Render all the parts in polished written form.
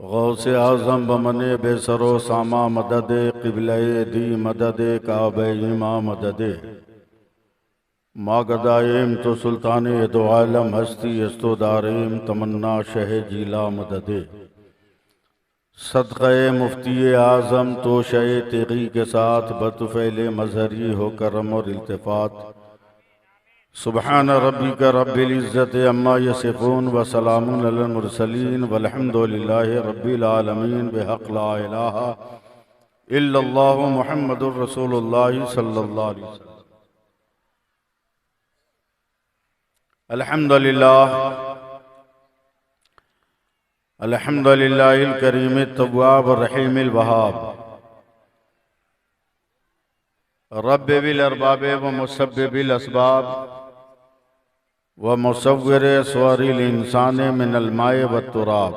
गौसे आज़म बमने बेसरो सामा मदद क़िबले दी मदद काबे इमा मदद मागदाइम तो सुल्तान दो आलम हस्ती यस्तो दारिम तमन्ना शह जीला मदद सदक़े मुफ्ती आज़म तो शे तेगी के साथ बतफ़ैल मजहरी हो करम और इल्तिफ़ात। सुबहान रब्बिका रब्बिल इज़्ज़ति अम्मा यसिफ़ून व सलामुन अलल मुरसलीन वल्हम्दुलिल्लाहि रब्बिल आलमीन बिहक़ ला इलाहा इल्लल्लाहु मुहम्मदुर रसूलुल्लाह सल्लल्लाहु अलैहि वसल्लम। अल्हम्दुलिल्लाह अल्हम्दुलिल्लाहिल करीमित तव्वाब रहीमिल वहाब रब्बिल अरबाब व मुसब्बिबिल अस्बाब व मुसव्विर स्वरिल इंसान मिनल माए व तुराब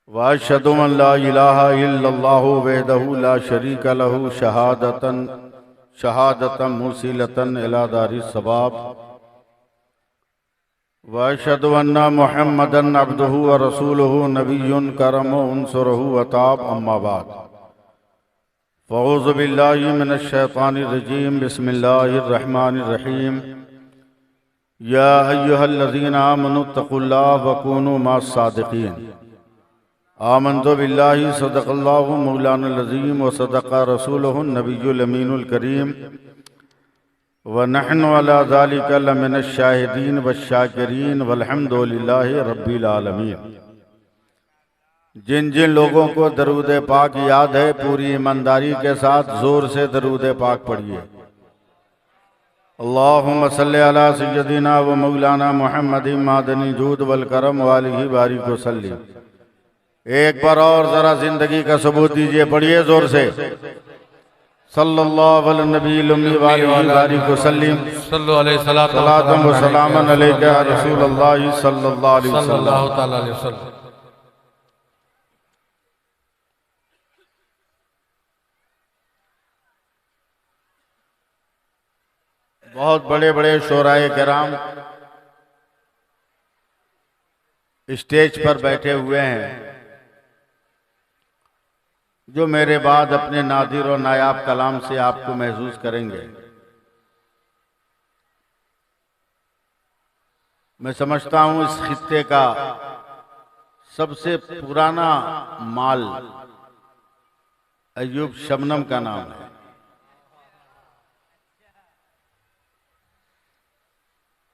व अशहदु अन ला इलाहा इल्लल्लाहु वहदहु ला शरीका लहु शहादतन मुसिलतन इला दारिस सवाब व अशहदु अन्ना मुहम्मदन अब्दुहु व रसूलुहु नबियुन करम उनसुरहु वताब अम्मा बाद फ़ऊज़ु बिल्लाहि मिनश शैतानिर रजीम बिस्मिल्लाहिर रहमानिर रहीम या अय्युहल्लज़ीना आमनुत्तक़ुल्लाह व कूनू मअस सादिक़ीन आमन्तु बिल्लाहि सदक़ल्लाहु मौलानाल अज़ीम व सदक़ा रसूलुहुन नबियुल अमीनुल करीम व नहनु अला ज़ालिका लमिनश शाहिदीन वश्शाकिरीन वल्हम्दुलिल्लाहि रब्बिल आलमीन। जिन जिन लोगों को दरूद पाक याद है पूरी ईमानदारी के साथ जोर से दरूद पाक पढ़िए। अल्लाहुम्मा सल्लि अला सय्यदिना व मौलाना मुहम्मदिन मादनी जूद वल करम वालिही बारिक वसल्लिम। एक बार और जरा जिंदगी का सबूत दीजिए, पढ़िए जोर से। सल्लल्लाहु अलैहि नबील उम्मी वालिही बारिक वसल्लिम। सल्लल्लाहु अलैहि सलातम व सलामन अलैका रसूलुल्लाह सल्लल्लाहु अलैहि वसल्लम। बहुत बड़े बड़े शोराए किराम स्टेज पर बैठे हुए हैं, जो मेरे बाद अपने नादिर और नायाब कलाम से आपको महसूस करेंगे। मैं समझता हूं इस खित्ते का सबसे पुराना माल अय्यूब शबनम का नाम है।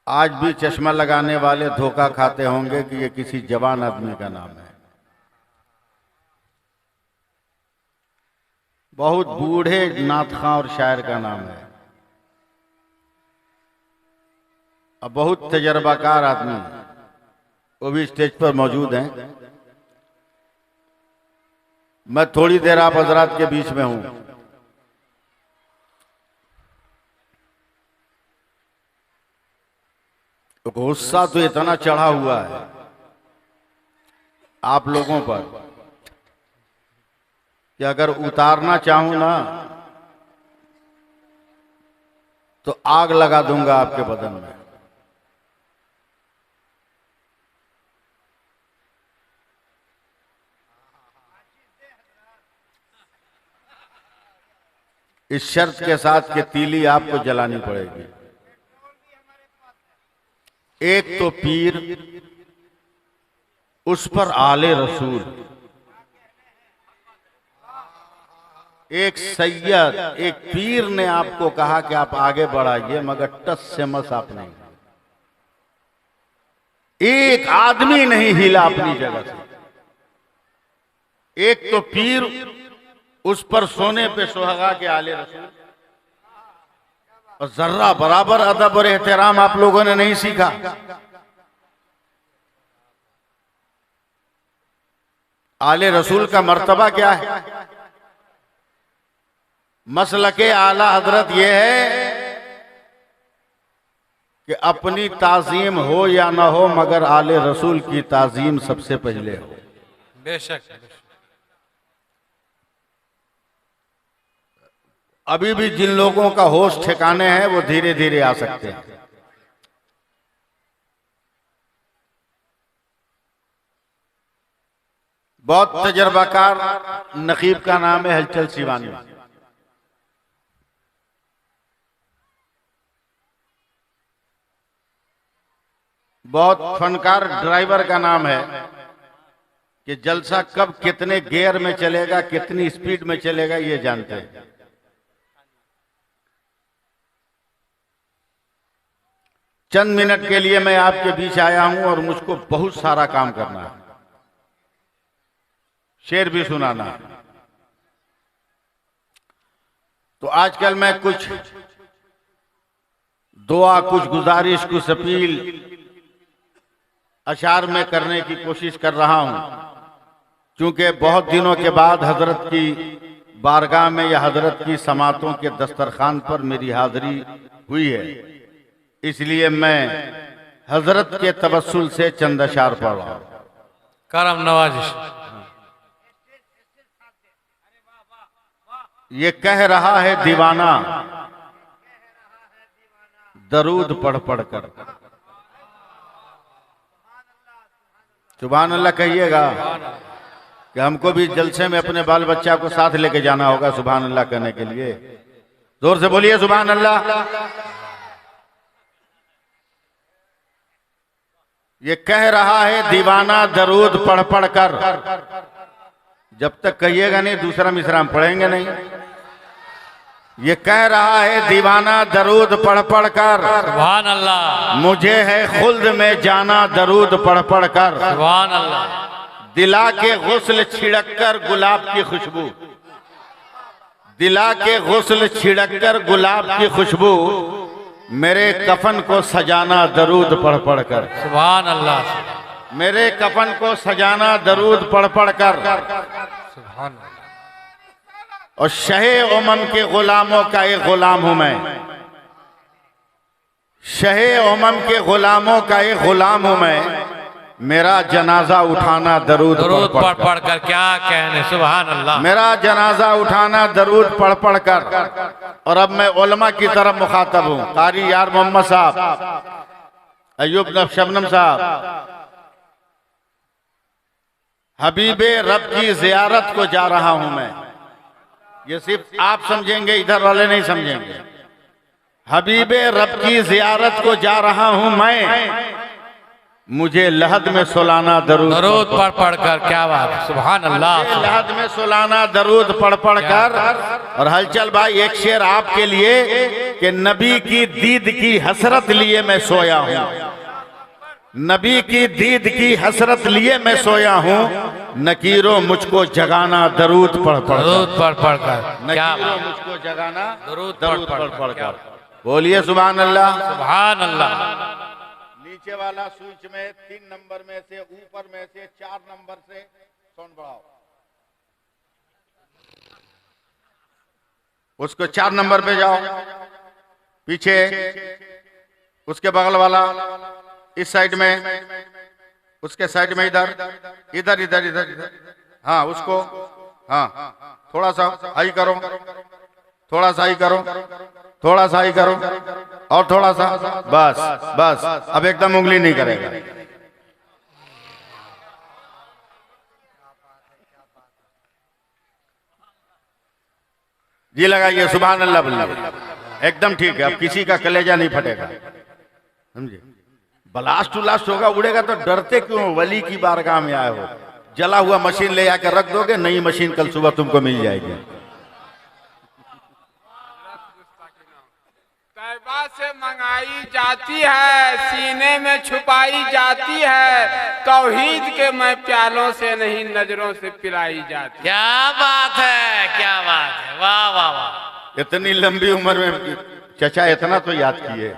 आज भी चश्मा लगाने वाले धोखा खाते होंगे कि ये किसी जवान आदमी का नाम है। बहुत बूढ़े नातखां और शायर का नाम है। अब बहुत तजर्बाकार आदमी वो भी स्टेज पर मौजूद हैं। मैं थोड़ी देर आप हजरात के बीच में हूं। गुस्सा तो इतना चढ़ा हुआ है आप लोगों पर कि अगर उतारना चाहूं ना तो आग लगा दूंगा आपके बदन में। इस शर्त के साथ कि तीली आपको जलानी पड़ेगी। एक तो पीर, उस पर आले रसूल, एक सैयद, एक पीर ने आपको कहा कि आप आगे बढ़ाइए मगर टस से मस आप नहीं। एक आदमी नहीं हिला अपनी जगह से। एक तो पीर, उस पर सोने पे सुहागा के आले रसूल, और जर्रा बराबर अदब और एहतराम आप लोगों ने नहीं सीखा। आले रसूल का मर्तबा क्या है? मसलके आला हजरत यह है कि अपनी ताजीम हो या ना हो मगर आले रसूल की ताजीम सबसे पहले हो। बेशक। अभी भी जिन लोगों का होश ठिकाने हैं वो धीरे धीरे आ सकते हैं। बहुत तजर्बाकार नकीब का नाम है हलचल सिवानी। बहुत फनकार ड्राइवर का नाम है कि जलसा कब कितने गियर में चलेगा, कितनी स्पीड में चलेगा, ये जानते हैं। चंद मिनट के लिए मैं आपके बीच आया हूं और मुझको बहुत सारा काम करना है, शेर भी सुनाना है। तो आजकल मैं कुछ दुआ, कुछ गुजारिश, कुछ अपील अशार में करने की कोशिश कर रहा हूं, क्योंकि बहुत दिनों के बाद हजरत की बारगाह में या हजरत की समातों के दस्तरखान पर मेरी हाजिरी हुई है। इसलिए मैं हजरत के तवस्सुल से चंद अशार पढ़ रहा हूं। करम नवाजिश। ये कह रहा है दीवाना दरूद पढ़ पढ़ कर। सुभान अल्लाह कहिएगा कि हमको भी जलसे में अपने बाल बच्चा को साथ लेके जाना होगा सुभान अल्लाह कहने के लिए। जोर से बोलिए सुभान अल्लाह। ये कह रहा है दीवाना दरूद पढ़ पढ़ कर। जब तक कहिएगा नहीं दूसरा मिसरा हम पढ़ेंगे नहीं। ये कह रहा है दीवाना दरूद पढ़ पढ़ कर। सुभान अल्लाह। मुझे है खुल्द में जाना दरूद पढ़ पढ़ कर। सुभान अल्लाह। दिला के गुस्ल छिड़क कर गुलाब की खुशबू, दिला के गुस्ल छिड़क कर गुलाब की खुशबू, मेरे कफन को सजाना दरूद पढ़ पढ़ कर। सुभान अल्लाह। मेरे कफन को सजाना दरूद पढ़ पढ़ कर। सुभान अल्लाह। और शहे उमम के गुलामों का एक गुलाम हूं मैं। शहे उमम के गुलामों का एक गुलाम हूं मैं। मेरा जनाजा उठाना दरूद पढ़ पढ़ कर। क्या कहने, सुभान अल्लाह। मेरा जनाजा उठाना दरूद पढ़ पढ़ कर। और अब मैं उलमा की तरफ मुखातब हूं। कारी यार मोहम्मद साहब, अयूब शबनम साहब, हबीबे रब की जियारत को जा रहा हूं मैं। ये सिर्फ आप समझेंगे, इधर वाले नहीं समझेंगे। हबीबे रब की जियारत को जा रहा हूं मैं। मुझे लहद में सुलाना दरूद पढ़ पढ़ कर। क्या बात, सुभान अल्लाह। लहद में सुलाना दरूद पढ़ पढ़ कर। और हलचल भाई एक शेर आपके लिए कि नबी की दीद की हसरत लिए मैं सोया हूं। नबी की दीद की हसरत लिए मैं सोया हूं। नकीरों मुझको जगाना दरूद पढ़ पढ़ कर। नकीरों मुझको जगाना दरूद पढ़ पढ़ कर। बोलिए सुभान अल्लाह। सुभान अल्लाह। नीचे वाला स्विच में 3 नंबर में से, ऊपर में से 4 नंबर से साउंड बढ़ाओ। उसको 4 नंबर पे जाओ। पीछे उसके बगल वाला, इस साइड में, उसके साइड में, इधर इधर इधर इधर इधर। हाँ उसको, हाँ थोड़ा सा हाई करो, थोड़ा सा हाई करो, थोड़ा सा हाई करो, और थोड़ा सा। बस बस, अब एकदम उंगली नहीं करेगा। जी लगाइए सुभान अल्लाह बोलिए। एकदम ठीक है, अब किसी का कलेजा नहीं फटेगा, समझे। ब्लास्ट उलास्ट होगा, उड़ेगा तो डरते क्यों? वली की बारगाह में आए हो। जला हुआ मशीन ले आकर रख दोगे, नई मशीन कल सुबह तुमको मिल जाएगी। तैबा से मंगाई जाती है, सीने में छुपाई जाती है, तौहीद के मैं प्यालों से नहीं नजरों से पिलाई जाती। क्या बात है, क्या बात है, वाह वाह वाह। इतनी लंबी उम्र में चचा इतना तो याद किए।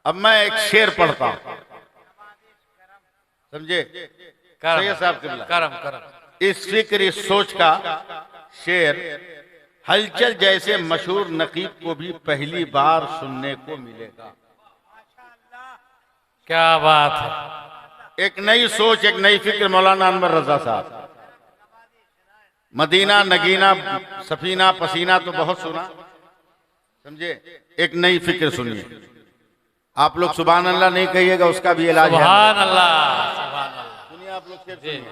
अब मैं एक शेर पढ़ता हूं, समझे साहब। करम करम। इस फिक्र, इस सोच का शेर हलचल जैसे मशहूर नकीब को भी पहली बार सुनने को मिलेगा। क्या बात है। एक नई सोच, एक नई फिक्र। मौलाना अनवर रजा साहब, मदीना नगीना सफीना पसीना तो बहुत सुना, समझे। एक नई फिक्र सुनिए। आप लोग सुभान अल्लाह नहीं कहिएगा, उसका भी इलाज है। सुभान अल्लाह, सुभान अल्लाह। सुनिए आप लोग शेर सुनिए।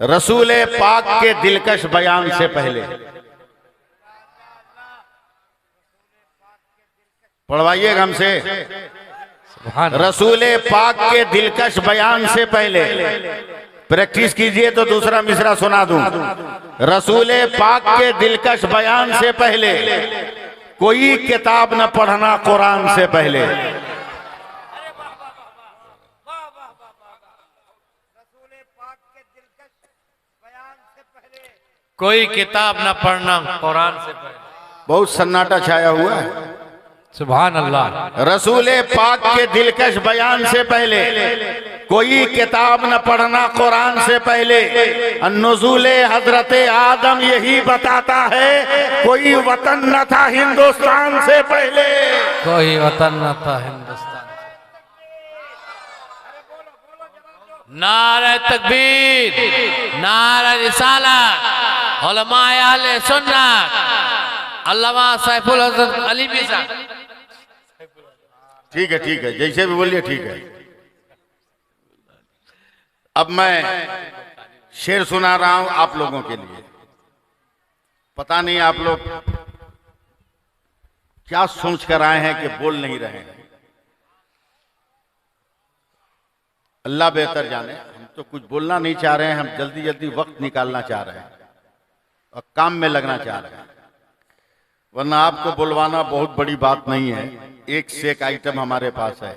रसूल पाक के दिलकश बयान से पहले, पढ़वाइएगा हमसे। रसूल पाक के दिलकश बयान से पहले, प्रैक्टिस कीजिए तो दूसरा मिसरा सुना दूं। रसूल पाक के दिलकश बयान से पहले कोई किताब न पढ़ना कुरान से पहले। कोई किताब न पढ़ना कुरान से पहले। बहुत सन्नाटा छाया हुआ है। सुभान अल्लाह। रसूल पाक के दिलकश बयान से पहले कोई किताब न पढ़ना कुरान से पहले। नुज़ूल हजरत आदम यही बताता है, कोई वतन न था हिंदुस्तान से पहले। कोई वतन न था हिंदुस्तान। नारे तकबीर, नारे रिसालत, उलमाए अहले सुन्नत, अल्लामा सैफुल हसन अली मिर्जा। ठीक है, जैसे भी बोलिए ठीक है। अब मैं शेर सुना रहा हूं आप लोगों के लिए। पता नहीं आप लोग क्या सोच कर आए हैं कि बोल नहीं रहे हैं। अल्लाह बेहतर जाने। हम तो कुछ बोलना नहीं चाह रहे हैं, हम जल्दी जल्दी वक्त निकालना चाह रहे हैं और काम में लगना चाह रहे हैं। वरना आपको बुलवाना बहुत बड़ी बात नहीं है। एक से एक आइटम हमारे पास है,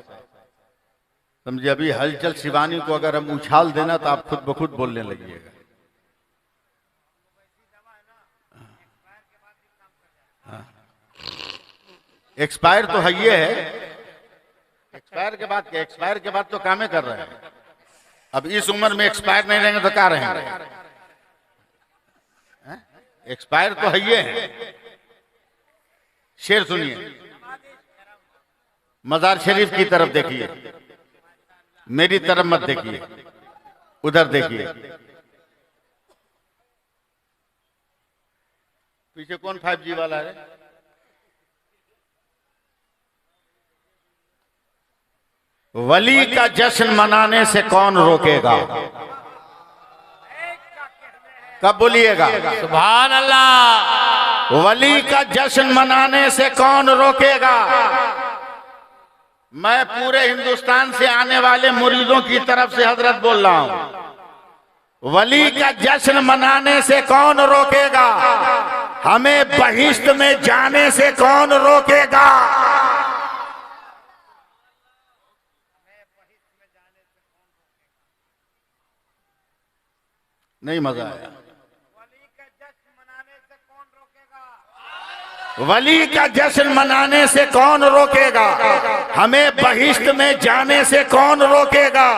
समझे। अभी हलचल शिवानी को अगर हम उछाल देना तो आप खुद ब खुद बोलने लगिएगा। एक्सपायर तो है, ये है। एक्सपायर के बाद क्या? एक्सपायर के बाद तो कामें कर रहे हैं। अब इस उम्र में एक्सपायर नहीं रहेंगे तो क्या रहेंगे? एक्सपायर तो है, ये है। शेर सुनिए। मजार शरीफ की तरफ देखिए, मेरी तरफ मत देखिए, उधर देखिए। पीछे कौन 5G वाला है? वली का जश्न मनाने से कौन रोकेगा? कब बोलिएगा? सुभान अल्लाह। वली का जश्न मनाने से कौन रोकेगा? मैं पूरे हिंदुस्तान से आने वाले मुरीदों की तरफ से हजरत बोल रहा हूं। वली का जश्न मनाने से कौन रोकेगा? हमें बहिश्त में जाने से कौन रोकेगा? नहीं मजा आया। वली का जश्न मनाने से कौन रोकेगा? हमें बहिश्त में जाने से कौन रोकेगा?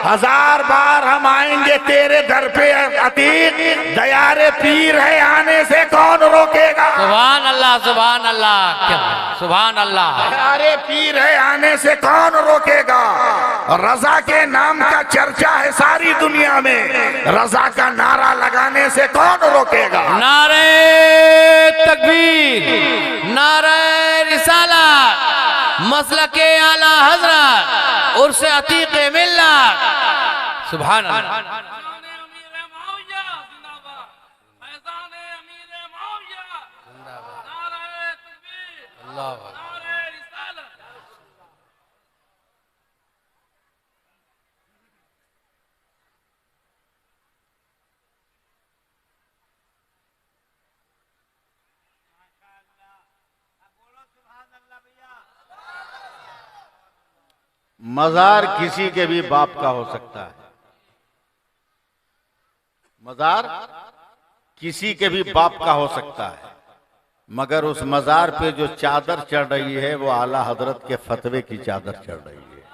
1000 बार हम आएंगे तेरे दर पे अतीक, दयारे पीर है आने से कौन रोकेगा? सुभान अल्लाह, सुभान अल्लाह, क्या सुभान अल्लाह। दयारे पीर है आने से कौन रोकेगा? रजा के नाम का चर्चा है सारी दुनिया में, रजा का नारा लगाने से कौन रोकेगा? नारे तकबीर, नारे रिसालत, मसलके आला हजरत, उर्स अतीक़े मिल्लत। सुभान अल्लाह। मजार किसी के भी बाप का हो सकता है। मजार किसी के भी बाप का हो सकता है, मगर उस मजार पे जो चादर चढ़ रही है वो आला हजरत के फतवे की चादर चढ़ रही है।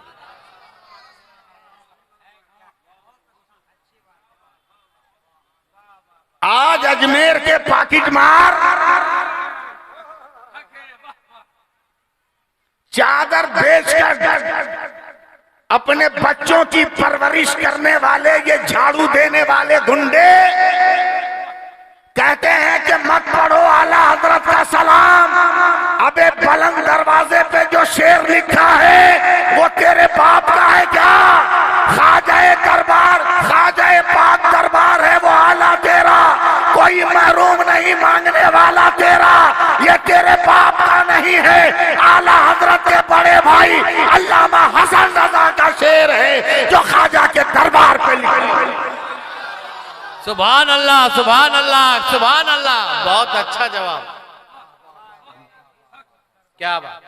आज अजमेर के पाकिट मार चादर बेचकर अपने बच्चों की परवरिश करने वाले ये झाड़ू देने वाले गुंडे कहते हैं कि मत पढ़ो आला हजरत का सलाम। अबे बुलंद दरवाजे पे जो शेर लिखा है वो तेरे बाप का है क्या? ख्वाजाए दरबार, ख्वाजाए पाक दरबार है वो आला तेरा, कोई महरूम नहीं मांगने वाला तेरा, ये तेरे बाप का नहीं है। आला हजरत के बड़े भाई अल्लामा हसन रजा का शेर है जो ख्वाजा के दरबार पे लिखा। सुभान अल्लाह, सुभान अल्लाह, सुभान अल्लाह। बहुत अच्छा जवाब, क्या बात।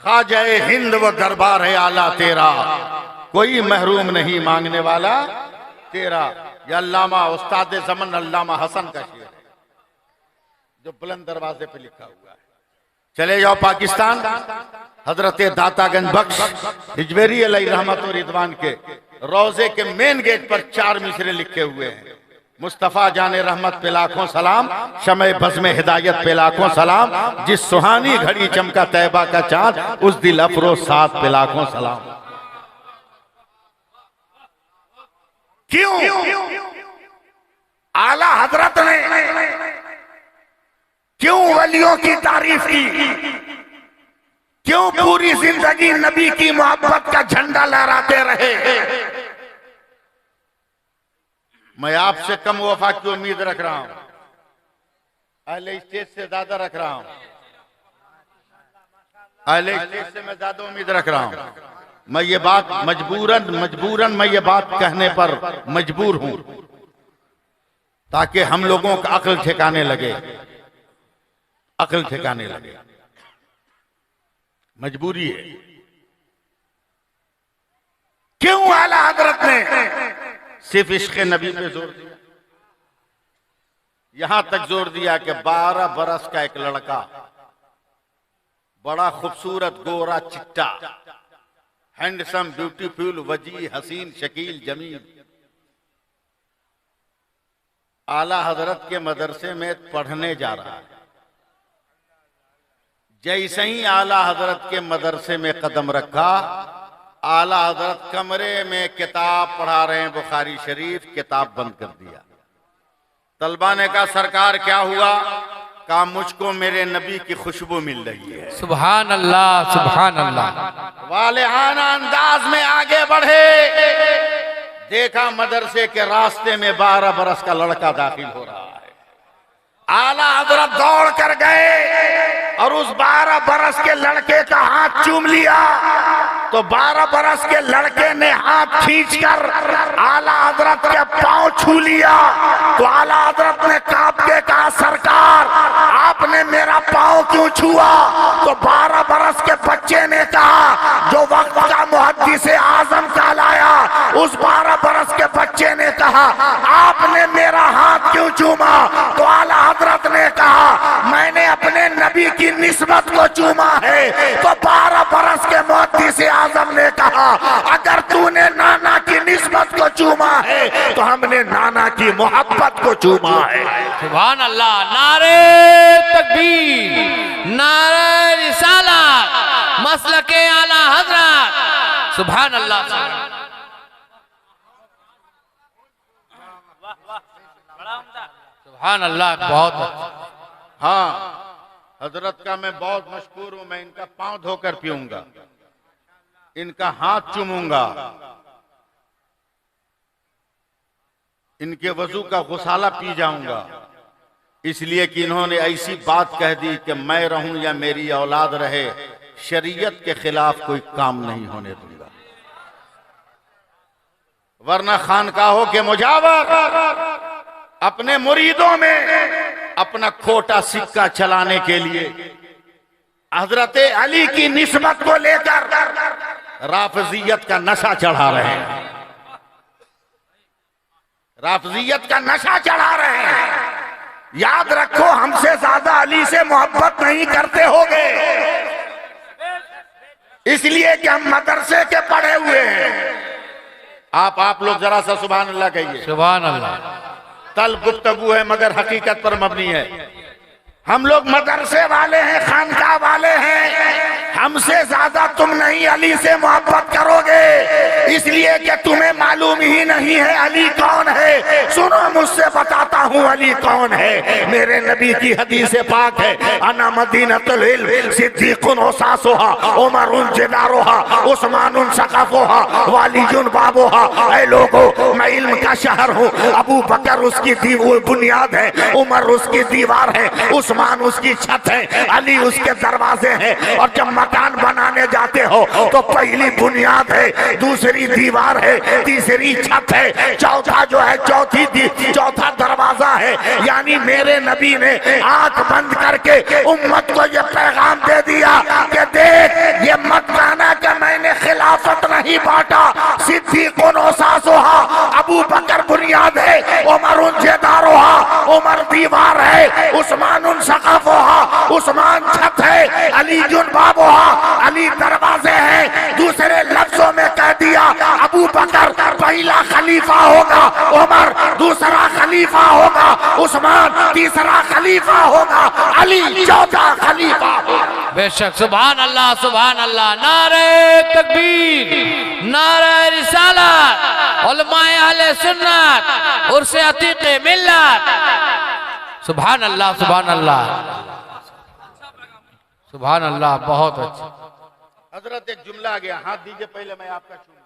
ख्वाजाए हिंद वो दरबार है आला तेरा, कोई महरूम नहीं मांगने वाला तेरा। ये अल्लामा उस्ताद ज़मन अल्लामा हसन का शेर है जो बुलंद दरवाजे पे लिखा हुआ है। चले जाओ पाकिस्तान, हजरत दातागंज बख्श हिजवेरी अलैहि रहमत व रिदवान के रोजे के मेन गेट पर 4 मिसरे लिखे हुए हैं। मुस्तफ़ा जाने रहमत पे लाखों सलाम, शमे बज़्म हिदायत पे लाखों सलाम, जिस सुहानी घड़ी चमका तैबा का चांद, उस दिल अफरोज साथ पे लाखों सलाम। क्यों आला हजरत ने क्यों वलियों की तारीफ की? क्यों पूरी जिंदगी नबी की मोहब्बत का झंडा लहराते रहे? मैं आपसे कम वफा की उम्मीद रख रहा हूं, अहले स्टेज से ज्यादा रख रहा हूं, अहले स्टेज से मैं ज्यादा उम्मीद रख रहा हूं। मैं ये बात मजबूरन मैं ये बात कहने पर मजबूर हूं ताकि हम लोगों का अक्ल ठिकाने लगे, अक्ल ठिकाने लगे। मजबूरी है। क्यों आला हजरत ने सिर्फ इश्क़ नबी पे जोर दिया? यहां तक जोर दिया कि 12 बरस का एक लड़का, बड़ा खूबसूरत गोरा चिट्टा, हैंडसम, ब्यूटीफुल, वजी, हसीन, शकील, जमील, आला हजरत के मदरसे में पढ़ने जा रहा है। जैसे ही आला हजरत के मदरसे में कदम रखा, आला हजरत कमरे में किताब पढ़ा रहे हैं, बुखारी शरीफ, किताब बंद कर दिया। तलबा ने कहा सरकार क्या हुआ? कहा मुझको मेरे नबी की खुशबू मिल रही है। सुभान अल्लाह, सुभान अल्लाह। वालेहाना अंदाज में आगे बढ़े, देखा मदरसे के रास्ते में 12 बरस का लड़का दाखिल हो रहा है। आला हजरत दौड़ कर गए और उस 12 बरस के लड़के का हाथ चूम लिया। तो 12 बरस के लड़के ने हाथ खींचकर आला हजरत के पांव छू लिया। तो आला हजरत ने कांप के कहा सरकार आपने मेरा पांव क्यों छुआ? तो 12 बरस के बच्चे ने कहा, जो वक्त का मुहद्दिस आजम कहलाया, उस 12 बरस के बच्चे ने कहा आपने मेरा हाथ क्यों चूमा? तो आला हजरत ने कहा मैंने अपने नबी की निस्बत को चूमा है। तो 12 बरस के मुहद्दिस आजम ने कहा अगर तूने नाना की निस्बत को चूमा है तो हमने नाना की मोहब्बत को चूमा है। सुभान अल्लाह। नारे तकबीर, नारे रिसालत, मसलके आला हजरत। सुभान अल्लाह। सुभान अल्लाह। बहुत हाँ, हजरत का मैं बहुत मशहूर हूं। मैं इनका पांव धोकर पीऊंगा, इनका हाथ चूमूंगा, इनके वजू का गुसाला पी जाऊंगा, इसलिए कि इन्होंने ऐसी बात कह दी कि मैं रहूं या मेरी औलाद रहे, शरीयत के खिलाफ कोई काम नहीं होने दूंगा। वरना खानकाहों के मुजावर अपने मुरीदों में अपना खोटा सिक्का चलाने के लिए हजरत अली की निस्बत को लेकर राफजियत का नशा चढ़ा रहे हैं, राफजियत का नशा चढ़ा रहे हैं। याद रखो हमसे ज्यादा अली से मोहब्बत नहीं करते होगे, इसलिए कि हम मदरसे के पढ़े हुए हैं। आप लोग जरा सा सुभान अल्लाह कहिए। सुभान अल्लाह। तलब गुफ्तगू है मगर हकीकत पर मबनी है। हम लोग मदरसे वाले हैं, खानका वाले हैं, हमसे ज्यादा तुम नहीं अली से मोहब्बत करोगे, इसलिए कि तुम्हें मालूम ही नहीं है अली कौन है। सुनो मुझसे बताता हूँ अली कौन है। मेरे नबी की हदीस पाक है, अना मदीनतुल इल्म सिद्दीकुन वसासुहा उमरुन जिदारुहा उस्मानुन सक़फ़ुहा वालियुन बाबुहा। ऐ लोगों, मैं इल्म का शहर हूँ। अबू बकर उसकी बुनियाद है, उमर उसकी दीवार है, उस्मान उसकी छत है, अली उसके दरवाजे हैं। और जब मकान बनाने जाते हो तो पहली बुनियाद है, दूसरी दीवार है, तीसरी छत है, चौथा जो है चौथा दरवाजा है। यानी मेरे नबी ने आंख बंद करके उम्मत को यह पैगाम दे दिया कि देख, ये मत कहना कि मैंने खिलाफत नहीं बांटा। सिद्दीकुन वसासुहा, अबू बकर बुनियाद है, उमरुन जिदारुहा, उमर दीवार है, उस्मानुन सक़फ़ुहा, उस्मान छत है, अलीजुन बाबुहा, अली दरवाजे हैं। दूसरे लफ्जों में कह दिया, अबू बकर पहला खलीफा होगा, उमर दूसरा खलीफा होगा, उस्मान तीसरा खलीफा होगा, अली चौथा खलीफा होगा। बेशक, सुभान अल्लाह, सुभान अल्लाह। नारे तकबीर, नारे रिसालत, उलमाए अहले सुन्नत, उर्से अतीक़े मिल्लत। सुभान अल्लाह, सुभान अल्लाह, सुभान अल्लाह। बहुत अच्छा हजरत, एक जुमला आ गया, हाथ दीजिए पहले मैं आपका चूम।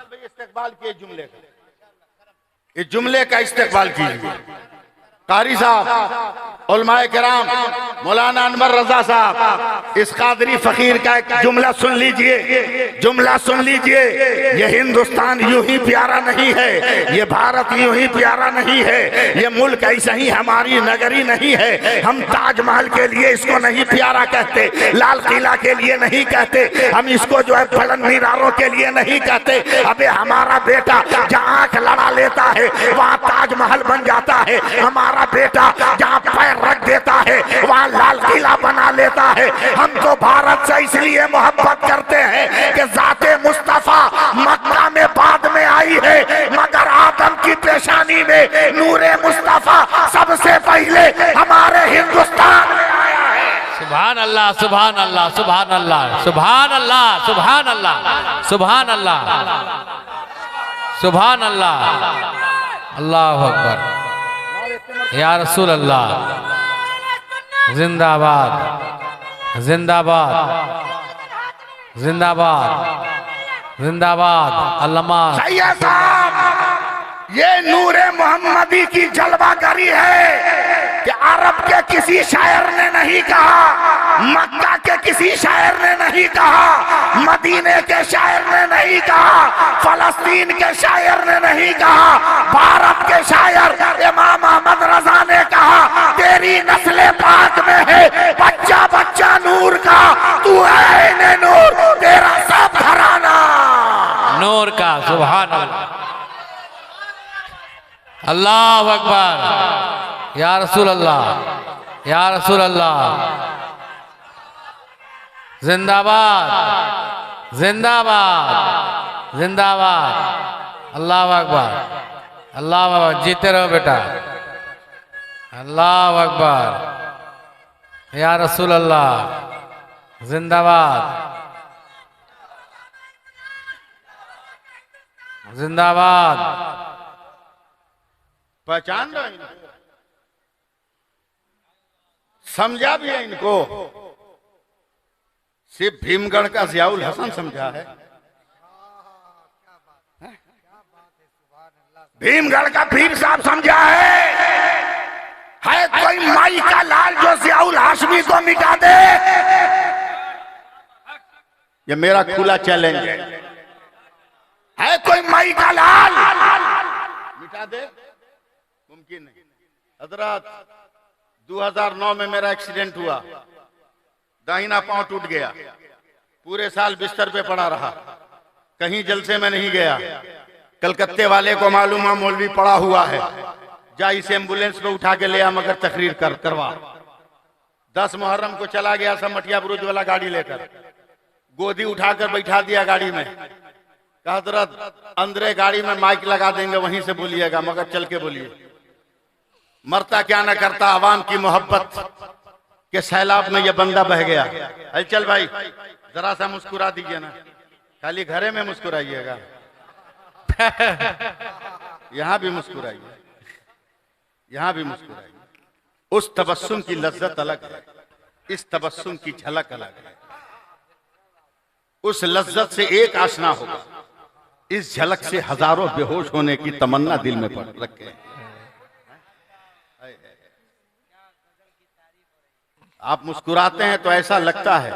भाई इस्तेकबाल किए जुमले का, इस जुमले का इस्तेकबाल कीजिए। कारी साहब, उलमाए किराम, मौलाना अनवर रजा साहब, इस कादरी फकीर का एक जुमला सुन लीजिए, जुमला सुन लीजिए। ये हिंदुस्तान यूं ही प्यारा नहीं है, ये भारत यूं ही प्यारा नहीं है, ये मुल्क ऐसा ही हमारी नगरी नहीं है। हम ताजमहल के लिए इसको नहीं प्यारा कहते, लाल किला के लिए नहीं कहते, हम इसको जो है बुलंद मीनारों के लिए नहीं कहते। अबे हमारा बेटा जहाँ आंख लड़ा लेता है वहाँ ताजमहल बन जाता है। हमारा बेटा जहाँ पैर रख देता है वहाँ लाल किला बना लेता है। हम तो भारत से इसलिए मोहब्बत करते हैं कि ज़ाते मुस्तफा मक्का में बाद में आई है, मगर आदम की पेशानी में नूरे मुस्तफा सबसे पहले हमारे हिंदुस्तान में आया है। सुभान अल्लाह, सुभान अल्लाह, सुभान अल्लाह, सुभान अल्लाह, सुभान अल्लाह, सुभान अल्लाह, सुभान अल्लाह। अल्लाहु अकबर। या रसूल अल्लाह, जिंदाबाद, जिंदाबाद, जिंदाबाद, जिंदाबाद। अल्लामा सैयद साहब, ये नूरे मोहम्मदी की जलवागरी है कि अरब के किसी शायर ने नहीं कहा, मक्का के किसी शायर ने नहीं कहा, मदीने के शायर ने नहीं कहा, फलस्तीन के शायर ने नहीं कहा, भारत के शायर इमाम अहमद रजा ने कहा, तेरी नस्ल पाक में है बच्चा बच्चा नूर का, तू है इन्हें नूर, तेरा सब घराना नूर का। सुभान अल्लाह, अल्लाहु अकबर। या रसूल अल्लाह, या रसूल अल्लाह, जिंदाबाद, जिंदाबाद, जिंदाबाद। अल्लाहु अकबर, अल्लाहु अकबर। जीते रहो बेटा। अल्लाहु अकबर। या रसूल अल्लाह, जिंदाबाद, जिंदाबाद। पहचान रहे इनको, समझा भी है इनको। सिर्फ भीमगढ़ का जियाउल हसन समझा है, भीमगढ़ का भीम साहब समझा है कोई माई का लाल जो जियाउल हाशमी को मिटा दे। ये मेरा खुला चैलेंज है, कोई माई का लाल मिटा दे, मुमकिन नहीं। हजरत, 2009 में मेरा एक्सीडेंट हुआ, दाहिना पांव टूट गया, पूरे साल बिस्तर पे पड़ा रहा, कहीं जलसे में नहीं गया। कलकत्ते वाले को मालूम है मौलवी पड़ा हुआ है, जा इसे एम्बुलेंस पे उठा के ले आ, मगर तकरीर करवा। 10 मुहर्रम को चला गया सब मटिया बुरुज वाला गाड़ी लेकर, गोदी उठाकर बैठा दिया गाड़ी में, कहा हजरत अंदर गाड़ी में माइक लगा देंगे वहीं से बोलिएगा, मगर चल के बोलिए। मरता क्या न करता, आवाम की मोहब्बत के सैलाब में ये बंदा बह गया। चल भाई जरा सा मुस्कुरा दीजिए ना, खाली घरे में मुस्कुराइएगा, यहां भी मुस्कुराइए, यहां भी मुस्कुराइए। उस तबस्सुम की लज्जत अलग है, इस तबस्सुम की झलक अलग है। उस लज्जत से एक आशना होगा, इस झलक से हजारों बेहोश होने की तमन्ना दिल में पड़ रखे। आप मुस्कुराते हैं तो ऐसा लगता है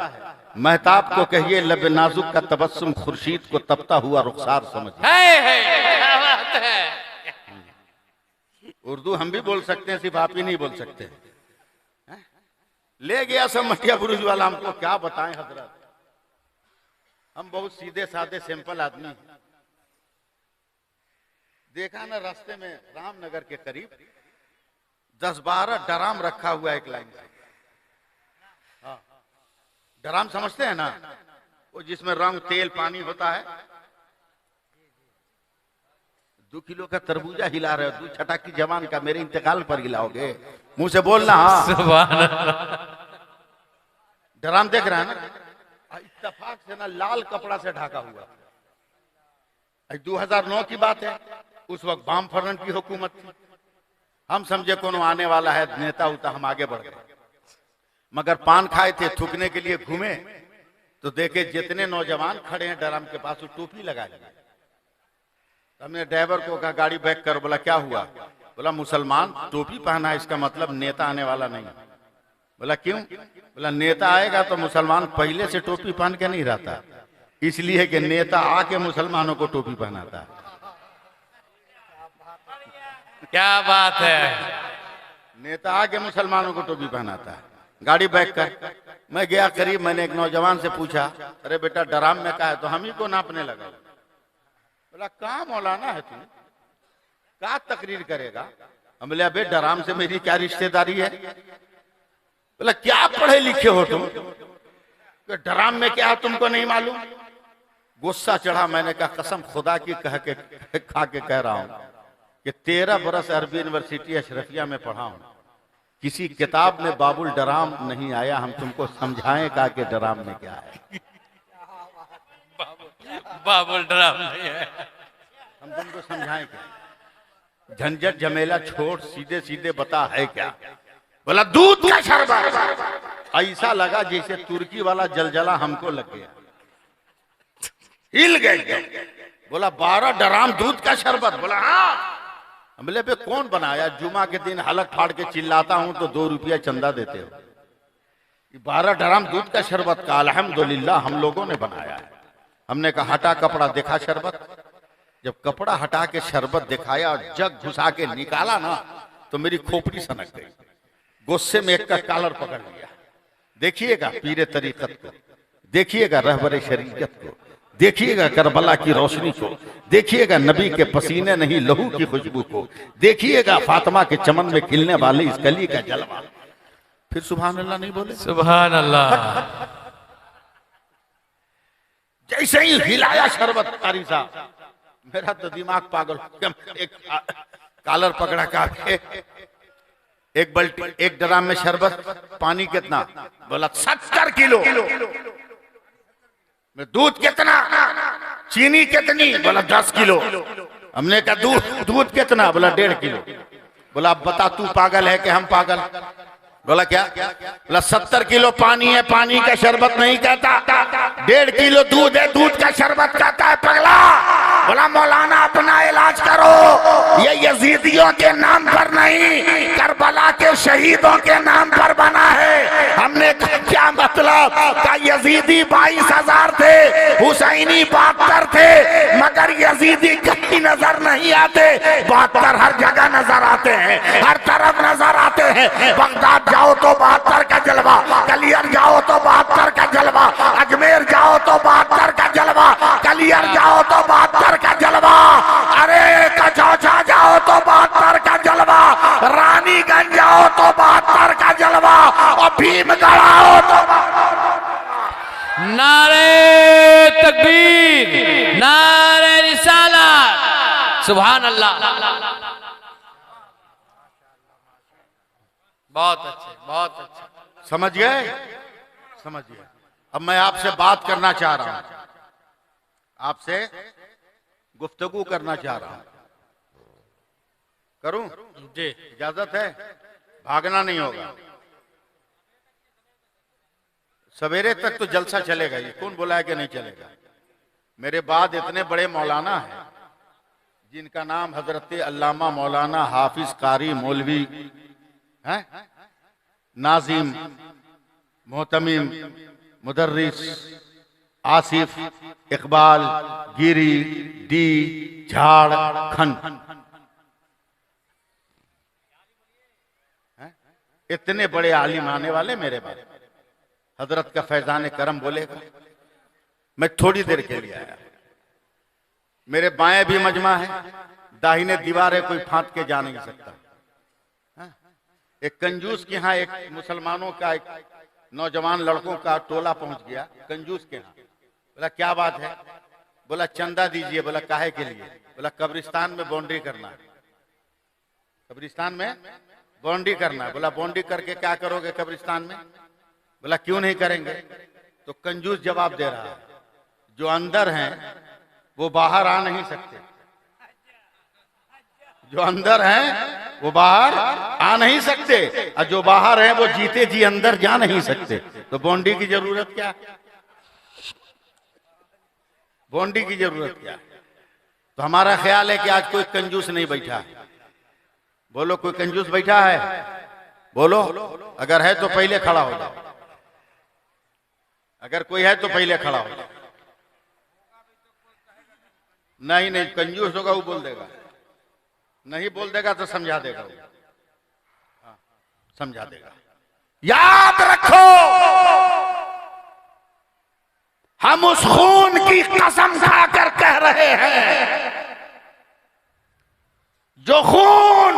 महताब को कहिए लब नाजुक का तबस्सुम खुर्शीद को तपता हुआ रुखसार समझिए। उर्दू हम भी बोल सकते हैं, सिर्फ आप ही नहीं बोल सकते। ले गया सब मटिया बुरुज वाला, हमको क्या बताएं हजरत, हम बहुत सीधे साधे सिंपल आदमी हैं। देखा ना रास्ते में रामनगर के करीब 10-12 ड्राम रखा हुआ एक लाइन से। हाँ, ड्राम समझते हैं ना, वो जिसमें रंग तेल पानी होता है। 2 किलो का तरबूजा हिला रहे हो, 2 छटाकी जवान का मेरे इंतकाल पर हिलाओगे, मुंह से बोलना। हाँ, ड्राम देख रहे हैं ना, इत्तेफाक से ना लाल कपड़ा से ढका हुआ। 2009 की बात है, उस वक्त वाम फ्रंट की हुकूमत थी। हम समझे कोनो आने वाला है नेता उता, हम आगे बढ़ गए। मगर पान खाए थे, थूकने के लिए घूमे तो देखे जितने नौजवान खड़े हैं ड्राम के पास, वो टोपी लगा लिया। हमने ड्राइवर को कहा गाड़ी बैक कर। बोला क्या हुआ? बोला मुसलमान टोपी पहना, इसका मतलब नेता आने वाला नहीं। बोला क्यों? बोला नेता आएगा तो मुसलमान पहले से टोपी पहन के नहीं रहता, इसलिए कि नेता आके मुसलमानों को टोपी पहनाता है। क्या बात है, नेता आके मुसलमानों को टोपी पहनाता है। गाड़ी बैक कर। मैं गया करीब, मैंने एक नौजवान से पूछा, अरे बेटा ड्राम में क्या है? तो हम ही को नापने लगा। बोला कहाँ मौलाना है तू, क्या तकरीर करेगा? हम बोले अबे ड्राम से मेरी क्या रिश्तेदारी है? बोला क्या पढ़े लिखे हो तुम, ड्राम में क्या है तुमको नहीं मालूम? गुस्सा चढ़ा। मैंने कहा कसम खुदा की कह के खा के कह रहा हूं कि 13 बरस अरबी यूनिवर्सिटी अशरफिया में पढ़ा हूं, किसी किताब में बाबुल ड्राम नहीं आया। हम तुमको समझाएं का कि ड्राम में क्या है। बाबुल ड्राम नहीं है, हम तुमको समझाएं क्या? झंझट झमेला छोड़, सीधे सीधे बता है क्या? बोला दूध का शरबत। ऐसा लगा जैसे तुर्की वाला जलजला हमको लग गया, हिल गए। बोला 12 ड्राम दूध का शरबत? बोला हाँ। बोले पे कौन बनाया? जुमा के दिन हलक फाड़ के चिल्लाता हूं तो 2 रुपया चंदा देते हो। 12 ड्राम दूध का शरबत का अल्हम्दुलिल्लाह हम लोगों ने बनाया है। हमने कहा हटा कपड़ा, देखा शरबत? जब कपड़ा हटा के शरबत दिखाया और जग घुसा के निकाला ना, तो मेरी खोपड़ी सनक गई। गुस्से में एक का कॉलर पकड़ लिया। देखिएगा पीरे तरीकत को, देखिएगा रहबरे शरीयत को, देखिएगा करबला की रोशनी को, देखिएगा नबी के पसीने नहीं लहू की खुशबू को, देखिएगा फातिमा के चमन में खिलने वाली इस कली का जलवा। फिर सुभान अल्लाह नहीं बोले? सुभान अल्लाह। जैसे ही हिलाया शरबत कारी साहब, मेरा तो दिमाग पागल। एक कॉलर पकड़ा का, एक बल्टी, एक ड्राम में शरबत, पानी कितना? बोला 70 किलो। दूध कितना? चीनी कितनी? बोला 10 किलो। हमने कहा दूध कितना? बोला 1.5 किलो। बोला अब बता तू पागल है कि हम पागल? बोला क्या? बोला 70 किलो पानी है, पानी का शरबत नहीं कहता। 1.5 किलो दूध है, दूध का शरबत कहता है पगला। बोला मौलाना अपना इलाज करो, ये यजीदियों के नाम पर नहीं, करबला के शहीदों के नाम पर बना है। हमने क्या मतलब? का यजीदी 22,000 थे, हुसैनी 72 थे, मगर यजीदी कहीं नजर नहीं आते। 72 हर जगह नजर आते हैं, हर तरफ नजर आते हैं। बगदाद जाओ तो 72 का जलवा, कलियर जाओ तो 72 का जलवा, अजमेर जाओ तो 72 का जलवा, कलियर जाओ तो 72 का जलवा, अरे कचौचा जाओ तो 72 का जलवा, रानीगंज जाओ तो 72 का जलवा, और भीमगढ़ आओ तो। नारे तकबीर, नारे रिसालत, सुभान अल्लाह। बहुत अच्छे, बहुत अच्छे। समझ गए? समझ गए। अब मैं आपसे बात करना चाह रहा हूं। आपसे गुफ्तगू करना चाह रहा हूं। करूं? जी इजाजत है? भागना नहीं होगा। सवेरे तक तो जलसा चलेगा। ये कौन बोला है कि नहीं चलेगा? मेरे बाद इतने बड़े मौलाना हैं जिनका नाम हजरत अल्लामा मौलाना हाफिज कारी मौलवी हैं, नाजिम, मोहतमीम, मुदर्रिस, आसिफ, इकबाल, गिरी, डी, झाड़, खंड, इतने बड़े आलिम आने वाले मेरे बाद। हजरत का फैजान करम बोलेगा। मैं थोड़ी देर के लिए आया। मेरे बाएं भी मजमा है, दाहिने दीवार है, कोई फांद के जा नहीं सकता। एक कंजूस के यहाँ, एक मुसलमानों का एक नौजवान लड़कों का टोला पहुंच गया कंजूस के यहाँ। बोला क्या बात है? बोला चंदा दीजिए। बोला काहे के लिए? बोला कब्रिस्तान में बाउंड्री करना है। कब्रिस्तान में बाउंड्री करना है। बोला बाउंड्री करके क्या करोगे कब्रिस्तान में? बोला क्यों नहीं करेंगे? तो कंजूस जवाब दे रहा है, जो अंदर हैं वो बाहर आ नहीं सकते। जो अंदर हैं वो बाहर आ नहीं सकते, और जो बाहर हैं वो जीते जी अंदर जा नहीं सकते। तो बाउंड्री की जरूरत क्या? बाउंड्री की जरूरत क्या? तो हमारा ख्याल है कि आज कोई कंजूस नहीं बैठा है। बोलो कोई कंजूस बैठा है? बोलो। अगर है तो पहले खड़ा हो जाओ। अगर कोई है तो पहले खड़ा हो जाओ। नहीं नहीं, कंजूस होगा वो बोल देगा, नहीं बोल देगा तो समझा देगा वो। हाँ, समझा देगा। याद रखो, हम उस खून की कसम खाकर कह रहे हैं, जो खून,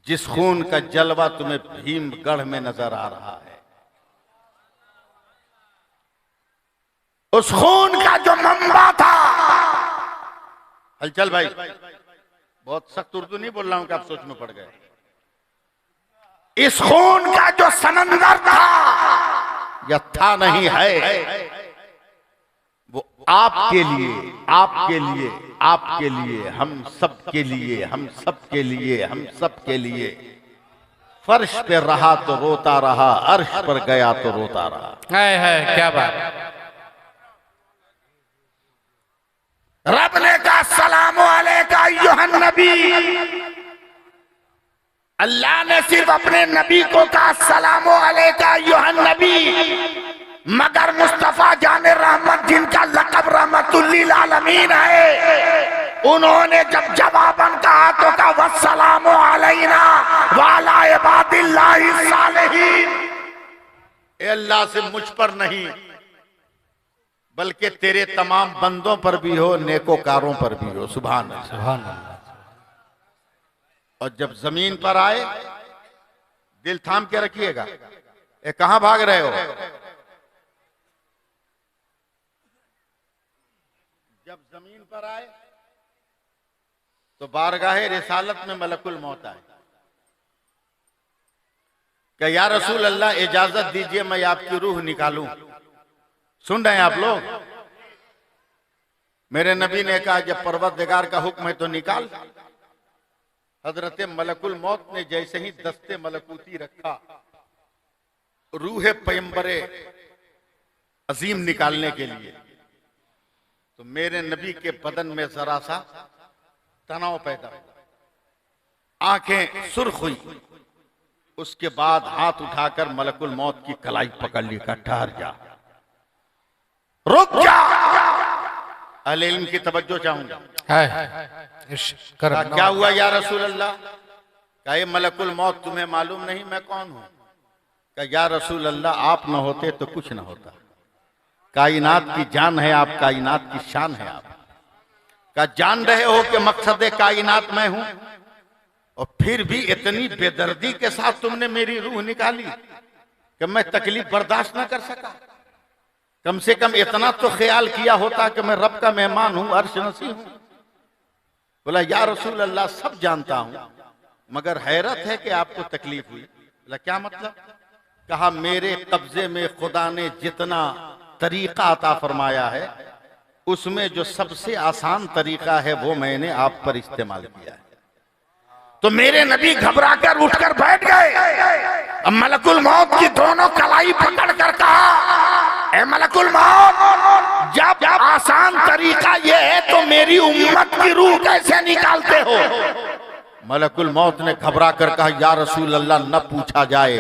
जिस खून का जलवा तुम्हें भीमगढ़ में नजर आ रहा है, उस खून का जो मंबा था। हलचल भाई, बहुत सख्त उर्दू नहीं बोल रहा हूं कि आप सोच में पड़ गए। इस खून का जो समंदर था या था नहीं है, वो आपके लिए, आपके लिए, आपके लिए, हम सब के लिए, हम सब के लिए, हम सब के लिए फर्श पे रहा तो रोता रहा, अर्श पर गया तो रोता रहा। है क्या बात। रब ने कहा सलामो अलैका अय्युहन नबी। अल्लाह ने सिर्फ अपने नबी को कहा सलामो अलैका अय्युहन नबी, मगर मुस्तफा जाने रहमत, जिनका लक़ब रहमतुल लिल आलमीन है, उन्होंने जब जवाबन कहा तो कहा वस्सलामु अलैना व अला इबादिल्लाहिस सालिहीन। ए अल्लाह से मुझ पर नहीं बल्कि तेरे तमाम बंदों पर भी हो, नेकोकारों पर भी हो। सुभान अल्लाह, सुभान अल्लाह। और जब जमीन पर आए, दिल थाम के रखिएगा। ए कहां भाग रहे हो? जब जमीन पर आए तो बारगाहे रिसालत में मलकुल मौत आए। क्या या रसूल अल्लाह इजाजत दीजिए मैं आपकी रूह निकालूं। सुन रहे हैं आप लोग? मेरे नबी ने कहा जब परवरदिगार का हुक्म है तो निकाल। हजरत मलकुल मौत ने जैसे ही दस्ते मलकूती रखा, रूह पैगंबरे अजीम निकालने के लिए, तो मेरे नबी के बदन में जरा सा तनाव पैदा हुआ, आंखें सुर्ख हुई। उसके बाद हाथ उठाकर मलकुल मौत की कलाई पकड़ ली, का ठहर जा, रुक जा। अहले इल्म की तवज्जो चाहूंगा। क्या हुआ या रसूल अल्लाह? क्या ये मलकुल मौत तुम्हें मालूम नहीं मैं कौन हूं? क्या या रसूल अल्लाह आप न होते तो कुछ न होता। कायनात की जान है आप, कायनात की शान है आप। क्या जान रहे हो कि मकसद कायनात मैं हूं? और फिर भी इतनी बेदर्दी के साथ तुमने मेरी रूह निकाली कि मैं तकलीफ बर्दाश्त न कर सका। कम से कम इतना तो ख्याल किया होता कि मैं रब का मेहमान हूं, अर्श नसी हूं। बोला या रसूल अल्लाह सब जानता हूं, मगर हैरत है कि आपको तकलीफ हुई। बोला क्या मतलब? कहा मेरे कब्जे में खुदा ने जितना तरीका अता फरमाया है, उसमें जो सबसे आसान तरीका है वो मैंने आप पर इस्तेमाल किया है। तो मेरे नबी घबराकर उठकर बैठ गए। अब मलकुल मौत की दोनों कलाई पकड़कर कहा, ए मलकुल मौत, जब आसान तरीका ये है तो मेरी उम्मत की रूह कैसे निकालते हो? मलकुल मौत ने घबरा कर कहा, या रसूल अल्लाह, न पूछा जाए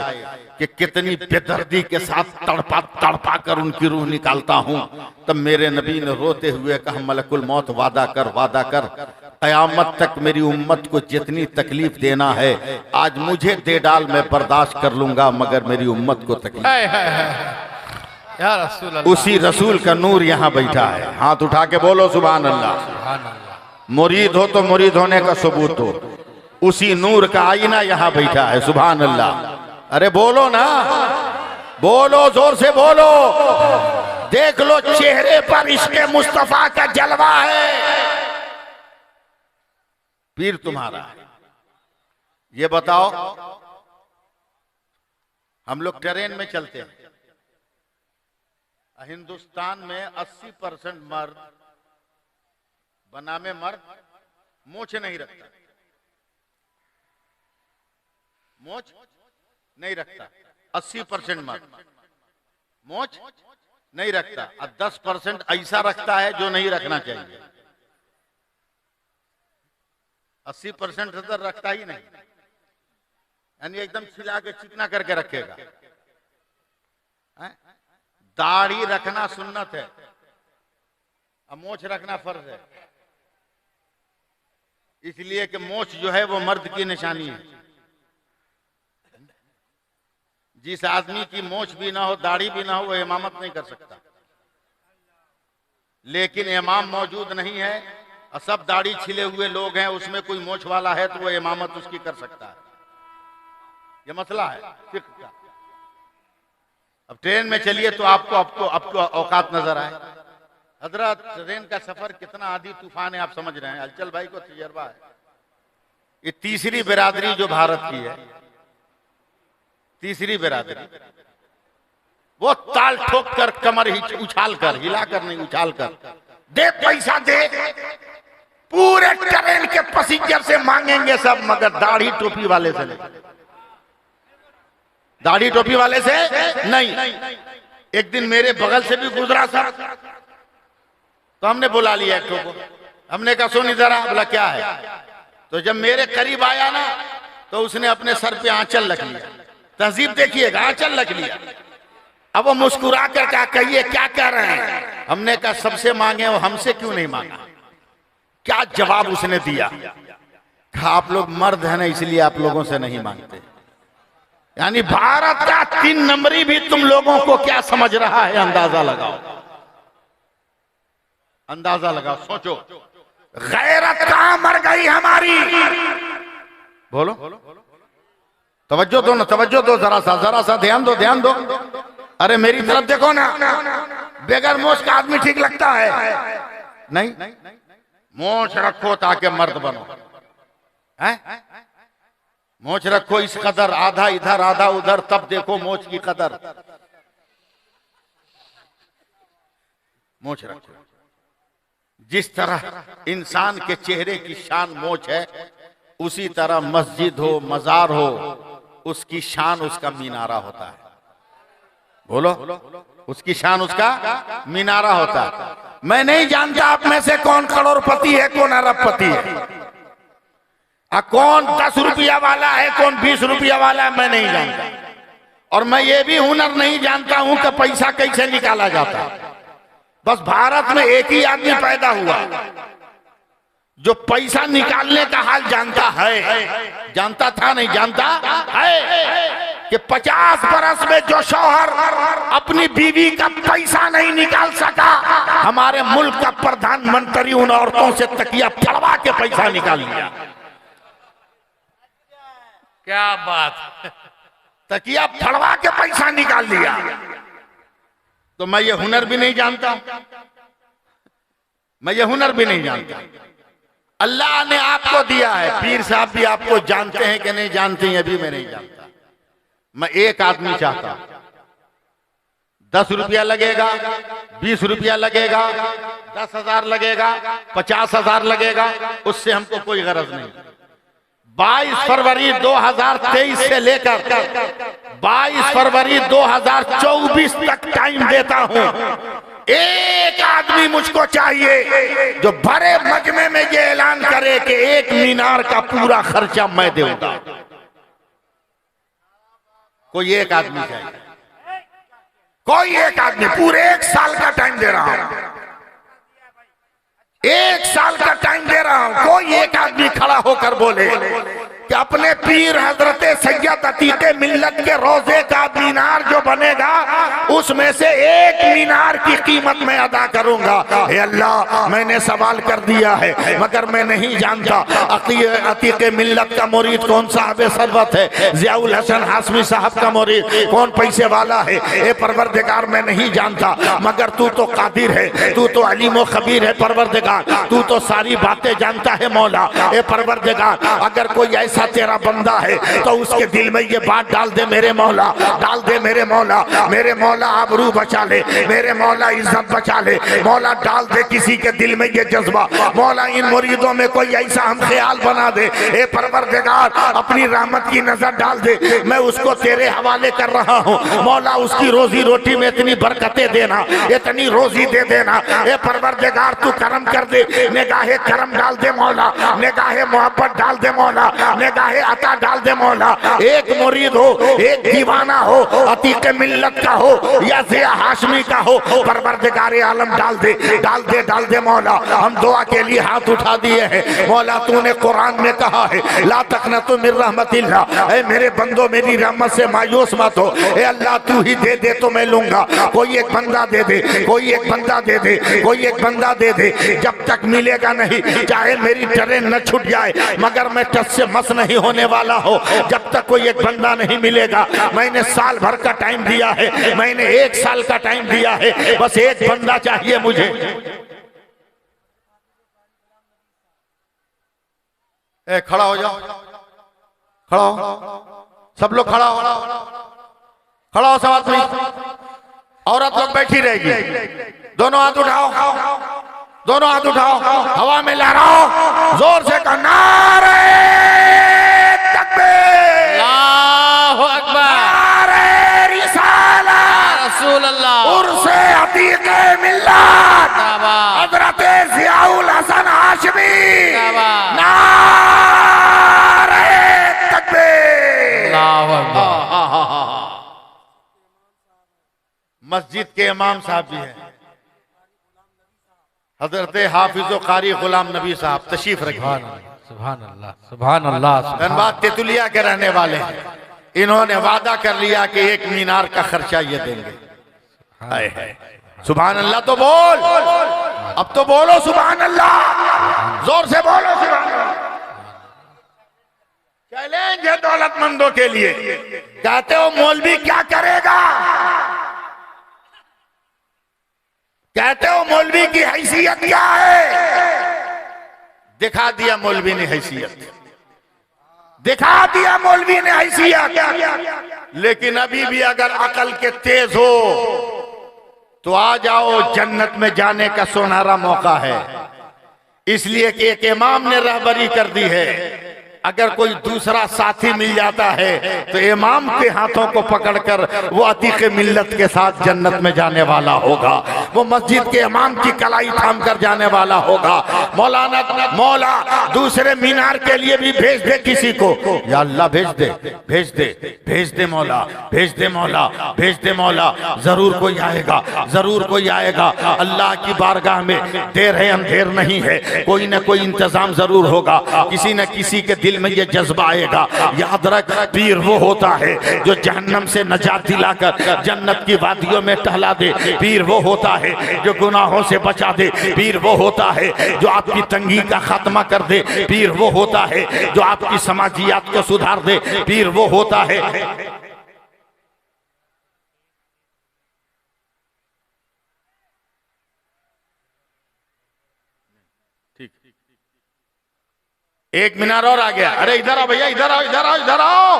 कि कितनी बेदर्दी के साथ तड़पा तड़पा कर उनकी रूह निकालता हूं। तब मेरे नबी ने रोते हुए कहा, मलकुल मौत, वादा कर, कयामत तक मेरी उम्मत को जितनी तकलीफ देना है आज मुझे दे डाल, मैं बर्दाश्त कर लूंगा, मगर मेरी उम्मत को तकलीफ। या रसूल अल्लाह। उसी रसूल का नूर यहाँ बैठा है। हाथ उठा के बोलो सुभान अल्लाह। मुरीद हो तो मुरीद होने का सबूत हो, उसी नूर का आईना यहाँ बैठा है। सुभान अल्लाह। अरे बोलो ना, बोलो, जोर से बोलो। देख लो चेहरे पर इश्क़े मुस्तफा का जलवा है। पीर तुम्हारा है। ये बताओ, हम लोग ट्रेन में चलते हैं, हिंदुस्तान में 80% मर्द, बनामे मर्द, मोछ नहीं रखता, मोछ नहीं रखता। 80% मर्द मोछ नहीं रखता और 10% ऐसा रखता है जो नहीं रखना चाहिए। 80% तो रखता ही नहीं, यानी एकदम छिला के चिकना करके रखेगा। दाढ़ी रखना सुन्नत है, अब मोछ रखना फर्ज है, इसलिए कि मोछ जो है वो मर्द की निशानी है। जिस आदमी की मोछ भी ना हो, दाढ़ी भी ना हो, वो इमामत नहीं कर सकता। लेकिन इमाम मौजूद नहीं है और सब दाढ़ी छिले हुए लोग हैं, उसमें कोई मोछ वाला है तो वो इमामत उसकी कर सकता है। ये मसला है फिक्र का। अब ट्रेन में चलिए तो आपको औकात नजर आए। हजरत, ट्रेन का सफर कितना आधी तूफान है आप समझ रहे हैं। हलचल भाई को तजर्बा है। ये तीसरी बिरादरी जो भारत की है, तीसरी बिरादरी, वो ताल ठोक कर, कमर उछाल कर, हिला कर नहीं, उछाल कर, दे पैसा दे, पूरे ट्रेन के पैसेंजर से मांगेंगे सब, मगर दाढ़ी टोपी वाले से नहीं, दाढ़ी टोपी वाले से नहीं। एक दिन मेरे बगल से भी गुजरा सर, तो हमने बुला लिया एक को, हमने कहा सुन इधर आ। बोला क्या है? तो जब मेरे करीब आया ना तो उसने अपने सर पे आंचल रख लिया। तहजीब देखिएगा, आंचल रख लिया। अब वो मुस्कुरा कर कहा, कहिए क्या कह रहे हैं? हमने कहा सबसे मांगे और हमसे क्यों नहीं मांगा। क्या जवाब उसने दिया? कहा आप लोग मर्द हैं ना, इसलिए आप लोगों से नहीं मांगते। यानी भारत का 3 नंबरी भी तुम लोगों को क्या समझ रहा है, अंदाजा लगाओ, अंदाजा लगाओ, सोचो। गैरत कहां मर गई हमारी? बोलो, तवज्जो दो ना, तवज्जो दो, जरा सा ध्यान दो, ध्यान दो। अरे मेरी तरफ देखो ना, बेगर मोछ का आदमी ठीक लगता है? नहीं, मोछ रखो ताकि मर्द बनो। मोछ रखो इस कदर, आधा इधर आधा उधर, तब देखो मोछ की कदर। मोछ रखो। जिस तरह इंसान के चेहरे की शान मोछ है, उसी तरह मस्जिद हो, मजार हो, उसकी शान उसका मीनारा होता है। बोलो, उसकी शान उसका मीनारा होता है। मैं नहीं जानता आप में से कौन करोड़पति है, कौन अरबपति है, कौन 10 रुपया वाला है, कौन 20 रुपया वाला है, मैं नहीं जानता। और मैं ये भी हुनर नहीं जानता हूं कि पैसा कैसे निकाला जाता है। बस भारत में एक ही आदमी पैदा हुआ जो पैसा निकालने का हाल जानता है। जानता था नहीं, जानता है कि 50 बरस में जो शौहर अपनी बीवी का पैसा नहीं निकाल सका, हमारे मुल्क का प्रधानमंत्री उन औरतों से तकिया फड़वा के पैसा निकाल लिया। क्या बात, तकिया फड़वा के पैसा निकाल लिया। तो मैं ये हुनर भी नहीं जानता, मैं ये हुनर भी नहीं जानता। अल्लाह ने आपको दिया है। पीर साहब भी आपको जानते हैं कि नहीं जानते हैं, अभी मैं नहीं जानता। मैं एक आदमी चाहता, 10 रुपया लगेगा, 20 रुपया लगेगा, 10,000 लगेगा, 50,000 लगेगा, उससे हमको कोई गरज नहीं। 22 फरवरी 2023 से लेकर 22 फरवरी 2024 तक टाइम देता हूं। एक आदमी मुझको चाहिए जो भरे मजमे में ये ऐलान करे कि एक मीनार का पूरा खर्चा मैं दूंगा। कोई एक आदमी चाहिए, कोई एक आदमी। पूरे 1 साल का टाइम दे रहा हूं, 1 साल का टाइम दे रहा हूं। कोई एक आदमी खड़ा होकर बोले कि अपने पीर हजरत सैयद अतीक मिल्लत के रोजे का मीनार जो बनेगा उसमें से एक मीनार की कीमत मैं अदा करूंगा। हे अल्लाह, मैंने सवाल कर दिया है मगर मैं नहीं जानता अतीक मिल्लत का मुरीद कौन साहब सरवत है, जियाउल हसन हाशमी साहब का मुरीद कौन पैसे वाला है। ए परवरदिगार, मैं नहीं जानता मगर तू तो कादिर है, तू तो अलीम व खबीर है परवरदिगार, तू तो सारी बातें जानता है मौला। ए परवरदिगार, अगर कोई ऐसा तेरा बंदा है तो उसके दिल में ये बात डाल दे मेरे मौला, डाल दे मेरे मौला। मेरे मौला आबरू बचा ले, मेरे मौला इज्जत बचा ले, मौला डाल दे किसी के दिल में ये जज्बा। मौला इन मुरीदों में कोई ऐसा हम ख्याल बना दे। ए परवरदिगार, अपनी रहमत की नजर डाल दे, मैं उसको तेरे हवाले कर रहा हूँ। मौला उसकी रोजी रोटी में इतनी बरकतें देना, इतनी रोजी दे देना। ए परवरदिगार, तू करम कर दे, निगाहे करम डाल दे मौला, निगाहे मोहब्बत डाल दे मौला, निगाहे अता डाल दे मौला। एक मुरीद हो, एक दीवाना हो, अतीक मिल्लत का हो या ज़िया हाशमी का हो, परवरदिगार आलम डाल दे, डाल दे, डाल दे मौला। हम दुआ के लिए हाथ उठा दिए हैं मौला। तूने कुरान में कहा है ला तक़नतु मिन रहमतिल्लाह, ऐ मेरे बंदो मेरी रहमत से मायूस मत हो। ए अल्लाह, तू ही दे दे तो मैं लूंगा। कोई एक बंदा दे दे, कोई एक बंदा दे दे, कोई एक बंदा दे दे। जब तक मिलेगा नहीं, चाहे मेरी ट्रेन न छूट जाए मगर मैं टस से मस नहीं होने वाला हो। जब तक कोई एक बंदा नहीं मिलेगा, मैंने साल भर का टाइम दिया है, मैंने 1 साल का टाइम दिया है, बस एक बंदा चाहिए मुझे। ए खड़ा हो जाओ, खड़ा हो, सब लोग खड़ा हो, खड़ा हो सवाल प्लीज। औरत लोग बैठी रहेगी, दोनों हाथ उठाओ, दोनों हाथ उठाओ, हवा में लहराओ, जोर से कहो नारे तकबीर, अल्लाहु अकबर, नारे रिसालत, रसूल अल्लाह, उर्से अतीक मिल्लत, हजरत ज़ियाउल हसन हाशमी, नारे तकबीर, अल्लाहु अकबर। मस्जिद के इमाम साहब भी हैं, हजरत हाफिज़ कारी गुलाम नबी साहब तशरीफ रखिए। सुभान अल्लाह, सुभान अल्लाह। धनबाद तेतुलिया के रहने वाले हैं, इन्होंने वादा कर लिया कि एक मीनार का खर्चा ये देंगे। सुभान अल्लाह तो बोल, अब तो बोलो सुभान अल्लाह, जोर से बोलो सुभान अल्लाह। चैलेंज है दौलतमंदों के लिए। कहते हो मौलवी क्या करेगा, कहते हो मौलवी की हैसियत क्या है। दिखा दिया मौलवी ने हैसियत, दिखा दिया मौलवी ने हैसियत। लेकिन अभी भी अगर अकल के तेज हो तो आ जाओ, जन्नत में जाने का सुनहरा मौका है। इसलिए कि एक इमाम ने रहबरी कर दी है, अगर कोई दूसरा साथी मिल जाता है तो इमाम के हाथों को पकड़कर वो अतीक मिल्लत के साथ जन्नत में जाने वाला होगा। वो मस्जिद के इमाम की कलाई थाम कर जाने वाला होगा। मौला दूसरे मीनार के लिए भी भेज दे किसी को, या अल्लाह भेज दे, भेज दे, भेज दे मौला, भेज दे मौला, भेज दे मौला। जरूर कोई आएगा, जरूर कोई आएगा। अल्लाह की बारगाह में देर है अंधेर नहीं है, कोई ना कोई इंतजाम जरूर होगा। किसी न किसी के दिल में ये जज्बा आएगा। याद रख, पीर वो होता है जो जहन्नम से नजात दिलाकर जन्नत की वादियों में टहला दे। पीर वो होता है जो गुनाहों से बचा दे। पीर वो होता है जो आपकी तंगी का खात्मा कर दे। पीर वो होता है जो आपकी समाजियात को सुधार दे। पीर वो होता है। एक मीनार और आ गया। अरे इधर आओ भैया, इधर आओ, इधर आओ, इधर आओ।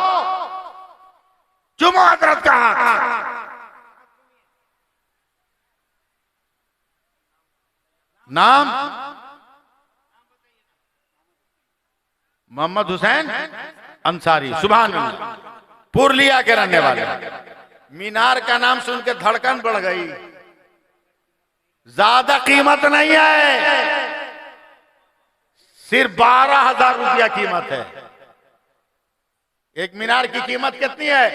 चुमो हजरत का हाथ। नाम मोहम्मद हुसैन अंसारी, सुभान अल्लाह, पुरलिया के रहने वाले। मीनार का नाम सुन के धड़कन बढ़ गई। ज्यादा कीमत नहीं है, सिर्फ 12,000 रुपया कीमत है। एक मीनार की कीमत कितनी है?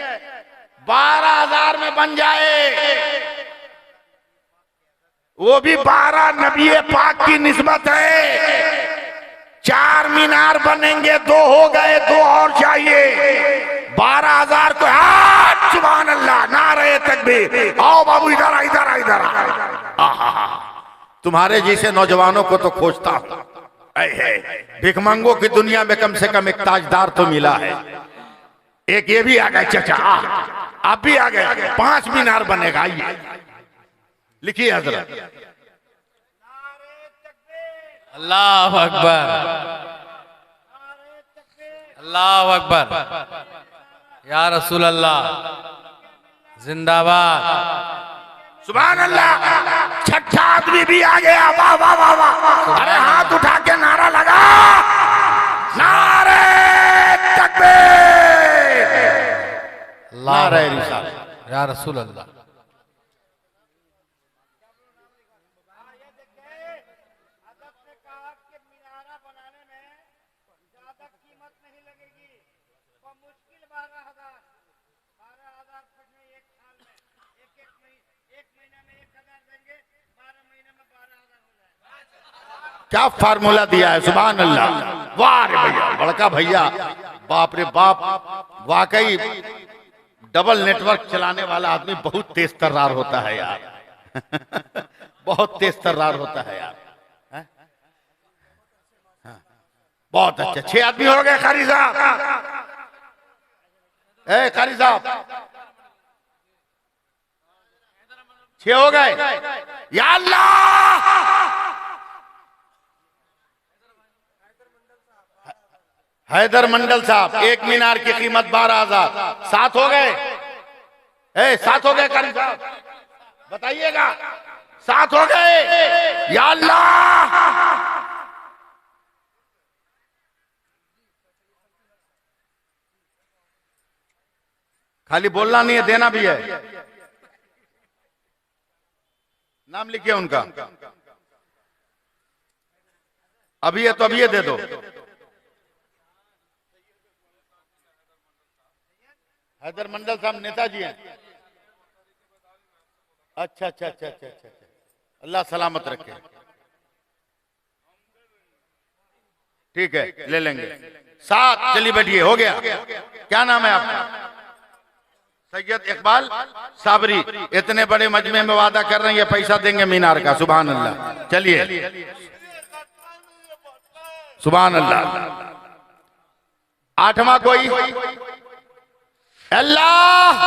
12,000 में बन जाए, वो भी 12 नबी पाक की निस्बत है। 4 मीनार बनेंगे, 2 हो गए, 2 और चाहिए। 12,000 को हाथ, सुभान अल्लाह, नारे तकबीर। आओ बाबू इधर आ, इधर आ, इधर आ। तुम्हारे जैसे नौजवानों को तो खोजता हूं। भिखमंगों की दुनिया में कम से कम एक ताजदार तो मिला है। एक ये भी आ गए चाचा, आप भी आ गए। 5 मीनार बनेगा, आइए लिखिए हजरत। अल्लाह अकबर, अल्लाह अकबर, या रसूल अल्लाह, जिंदाबाद, सुभान अल्लाह। छठा आदमी भी आ गया, वाह वाह वाह वाह। अरे हाथ उठा के नारा लगा, नारे तकबीर, नारे रिसालत, या रसूल अल्लाह। क्या फार्मूला दिया है, सुभान अल्लाह। वाह रे भैया, बड़का भैया, बाप रे बाप, वाकई डबल नेटवर्क चलाने वाला आदमी बहुत तेज तर्रार होता है यार। बहुत तेज तर्रार होता है यार। बहुत अच्छा। 6 आदमी हो गए कारी साहब। कारी साहब 6 हो गए। या अल्लाह, हैदर मंडल साहब, 1 मीनार की कीमत 12,000। 7 हो गए। 7 हो गए कारी साहब, बताइएगा। 7 हो गए। या अल्लाह, खाली बोलना नहीं है, देना भी है। नाम लिखिए उनका। अभी है तो अभी दे दो। हैदर मंडल साहब नेताजी हैं। अच्छा अच्छा अच्छा अच्छा अच्छा, अल्लाह सलामत रखे। ठीक है, ले लेंगे। 7, चलिए बैठिए, हो गया। क्या नाम है आपका? सैयद इकबाल साबरी। इतने बड़े मजमे में वादा कर रहे हैं, ये पैसा देंगे मीनार का, सुभान अल्लाह। चलिए, सुभान अल्लाह। 8वां कोई? अल्लाह,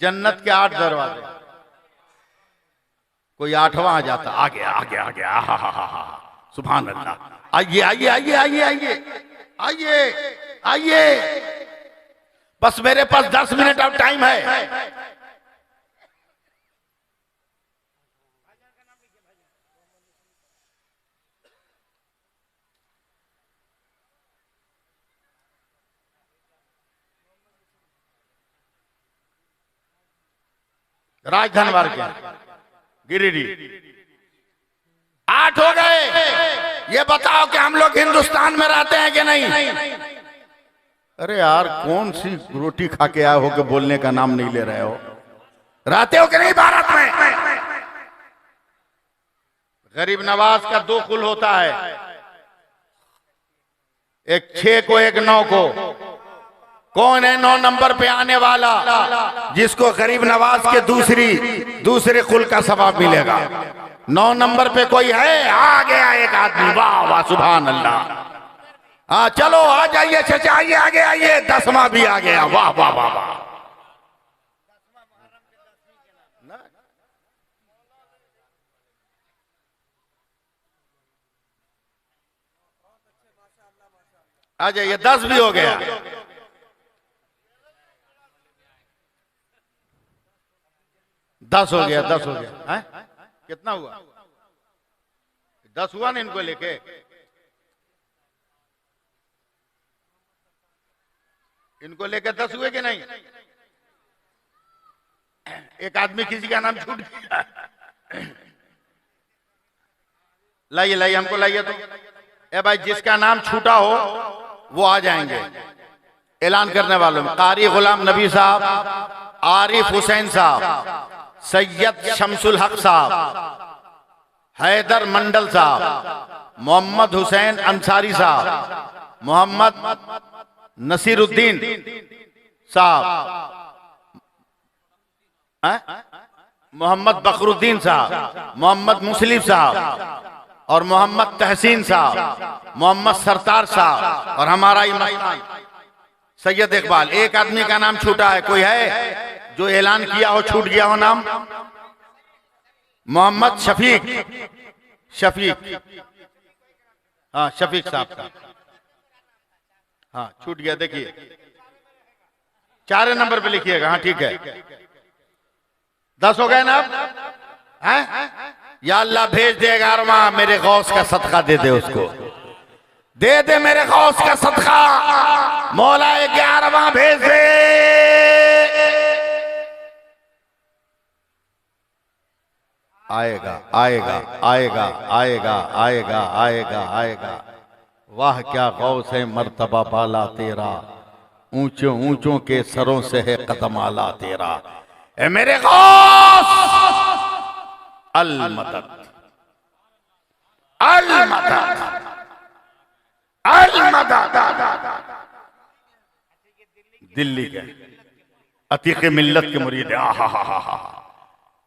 जन्नत के 8 दरवाजे, कोई 8वां आ जाता। आ गया, आ गया, आ गया। सुभान अल्लाह। आइए आइए आइए आइए आइए आइए आइए, बस मेरे पास 10 मिनट अब टाइम है। राजधनवार के गिरिडीह। 8 हो गए। ये बताओ कि हम लोग हिंदुस्तान में रहते हैं कि नहीं? अरे यार, कौन सी रोटी खा के आए हो कि बोलने का नाम नहीं ले रहे हो? रहते हो कि नहीं भारत में? गरीब नवाज का 2 कुल होता है, एक 6 को, एक 9 को। कौन है 9 नंबर पे आने वाला, जिसको गरीब नवाज के दूसरे कुल का सवाब मिलेगा? 9 नंबर पे कोई है? आ गया एक आदमी, वाह वाह, सुभान अल्लाह। हाँ चलो, आ जाइए चाचा, आइए आगे आइए। 10वां भी आ गया, वाह वाह वाह वाह। आ जाइए, 10 भी हो गया। 10 हो गया, 10 हो गया है? कितना हुआ? 10 हुआ ना इनको लेके? इनको लेके 10 हुए कि नहीं? एक आदमी किसी का नाम छूट गया। लाइए लाइए, हमको लाइए तो। ए भाई, जिसका नाम छूटा हो वो आ जाएंगे। ऐलान करने वालों में कारी गुलाम नबी साहब, आरिफ हुसैन साहब, सैयद शमसुल हक साहब, हैदर मंडल साहब, मोहम्मद हुसैन अंसारी साहब, मोहम्मद नसीरुद्दीन साहब, मोहम्मद बकरुद्दीन साहब, मोहम्मद मुस्लिम साहब और मोहम्मद तहसीन साहब, मोहम्मद सरतार साहब और हमारा इमाम सैयद इकबाल। एक आदमी का नाम छूटा है, कोई है जो ऐलान किया हो छूट गया हो नाम? मोहम्मद शफीक, शफीक, हाँ शफीक साहब का, हाँ छूट गया। देखिए 4 नंबर पे लिखिएगा। हाँ ठीक है, 10 हो गए ना अब? हैं? या अल्लाह भेज दे 11वां, मेरे गौस का सदका दे दे उसको, दे दे मेरे गौस का सदका, मौला 11वां भेज दे। आएगा आएगा आएगा आएगा आएगा आएगा आएगा। वाह क्या गौस है, मर्तबा बाला तेरा, ऊंचों ऊंचों के सरों से है कदम आला तेरा। ए मेरे गौस, अल मदद, अल मदद, अल मदद। दिल्ली के अतीक मिल्लत के मुरीद।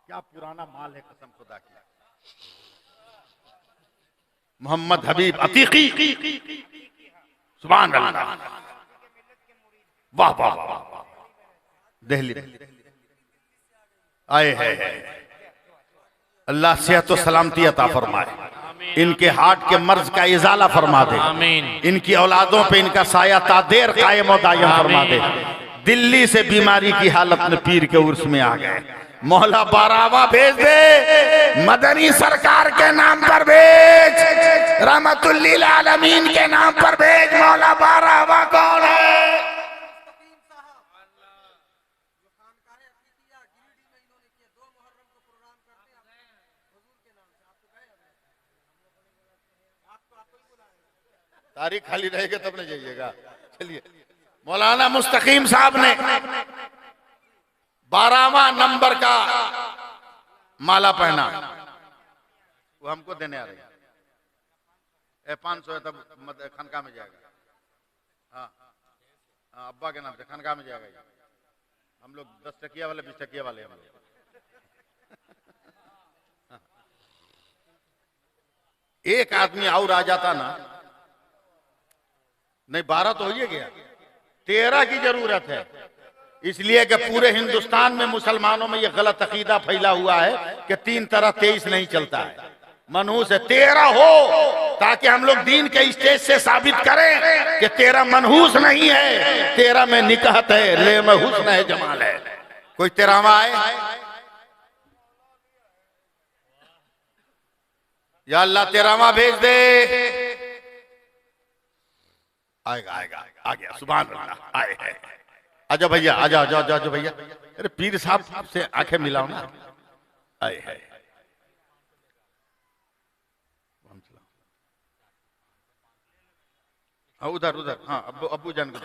क्या पुराना माल है, कसम खुदा की। मोहम्मद हबीब अतीकी, सुभान अल्लाह, वाह वाह वाह। दिल्ली आए हैं, अल्लाह सेहत व सलामती अता फरमाए, इनके हार्ट के मर्ज का इजाला फरमा दे, इनकी औलादों पे इनका साया तादेर कायम और दायम फरमा दे। दिल्ली से बीमारी की हालत में पीर के उर्स में आ गए, मौला 12वां भेज दे, मदनी सरकार के नाम पर भेज, रहमतुल लिल आलमीन के नाम पर भेज। मौला 12वां कौन है? तारीख खाली रहेगा तब न जाइएगा। चलिए, मौलाना मुस्तकीम साहब ने 12वां नंबर का माला पहना, वो हमको देने आ रही है। 500 है तब खनका में जाएगा। हाँ हाँ, अब्बा के नाम से खनका में जाएगा। हम लोग 10 टकिया वाले, 20 टकिया वाले हम लोग। एक आदमी और आ जाता ना, नहीं 12 तो हो ही गया, 13 की जरूरत है। इसलिए कि पूरे हिंदुस्तान में मुसलमानों में यह गलत अकीदा फैला हुआ है कि 3 तरह 23 नहीं चलता है, मनहूस है। 13 हो ताकि हम लोग दीन के स्टेज से साबित करें कि 13 मनहूस नहीं है, 13 में निकहत है, ले में हुस्न है, जमाल है। कोई 13वां आए? या अल्लाह 13वां भेज दे। आएगा आएगा, आ गया, सुभान अल्लाह। आए है, आजा भैया, आजा आजा आजा भैया। अरे पीर साहब से आंखें मिलाओ ना। आए है, हाँ उधर उधर, हाँ अब्बू, अब्बू जान को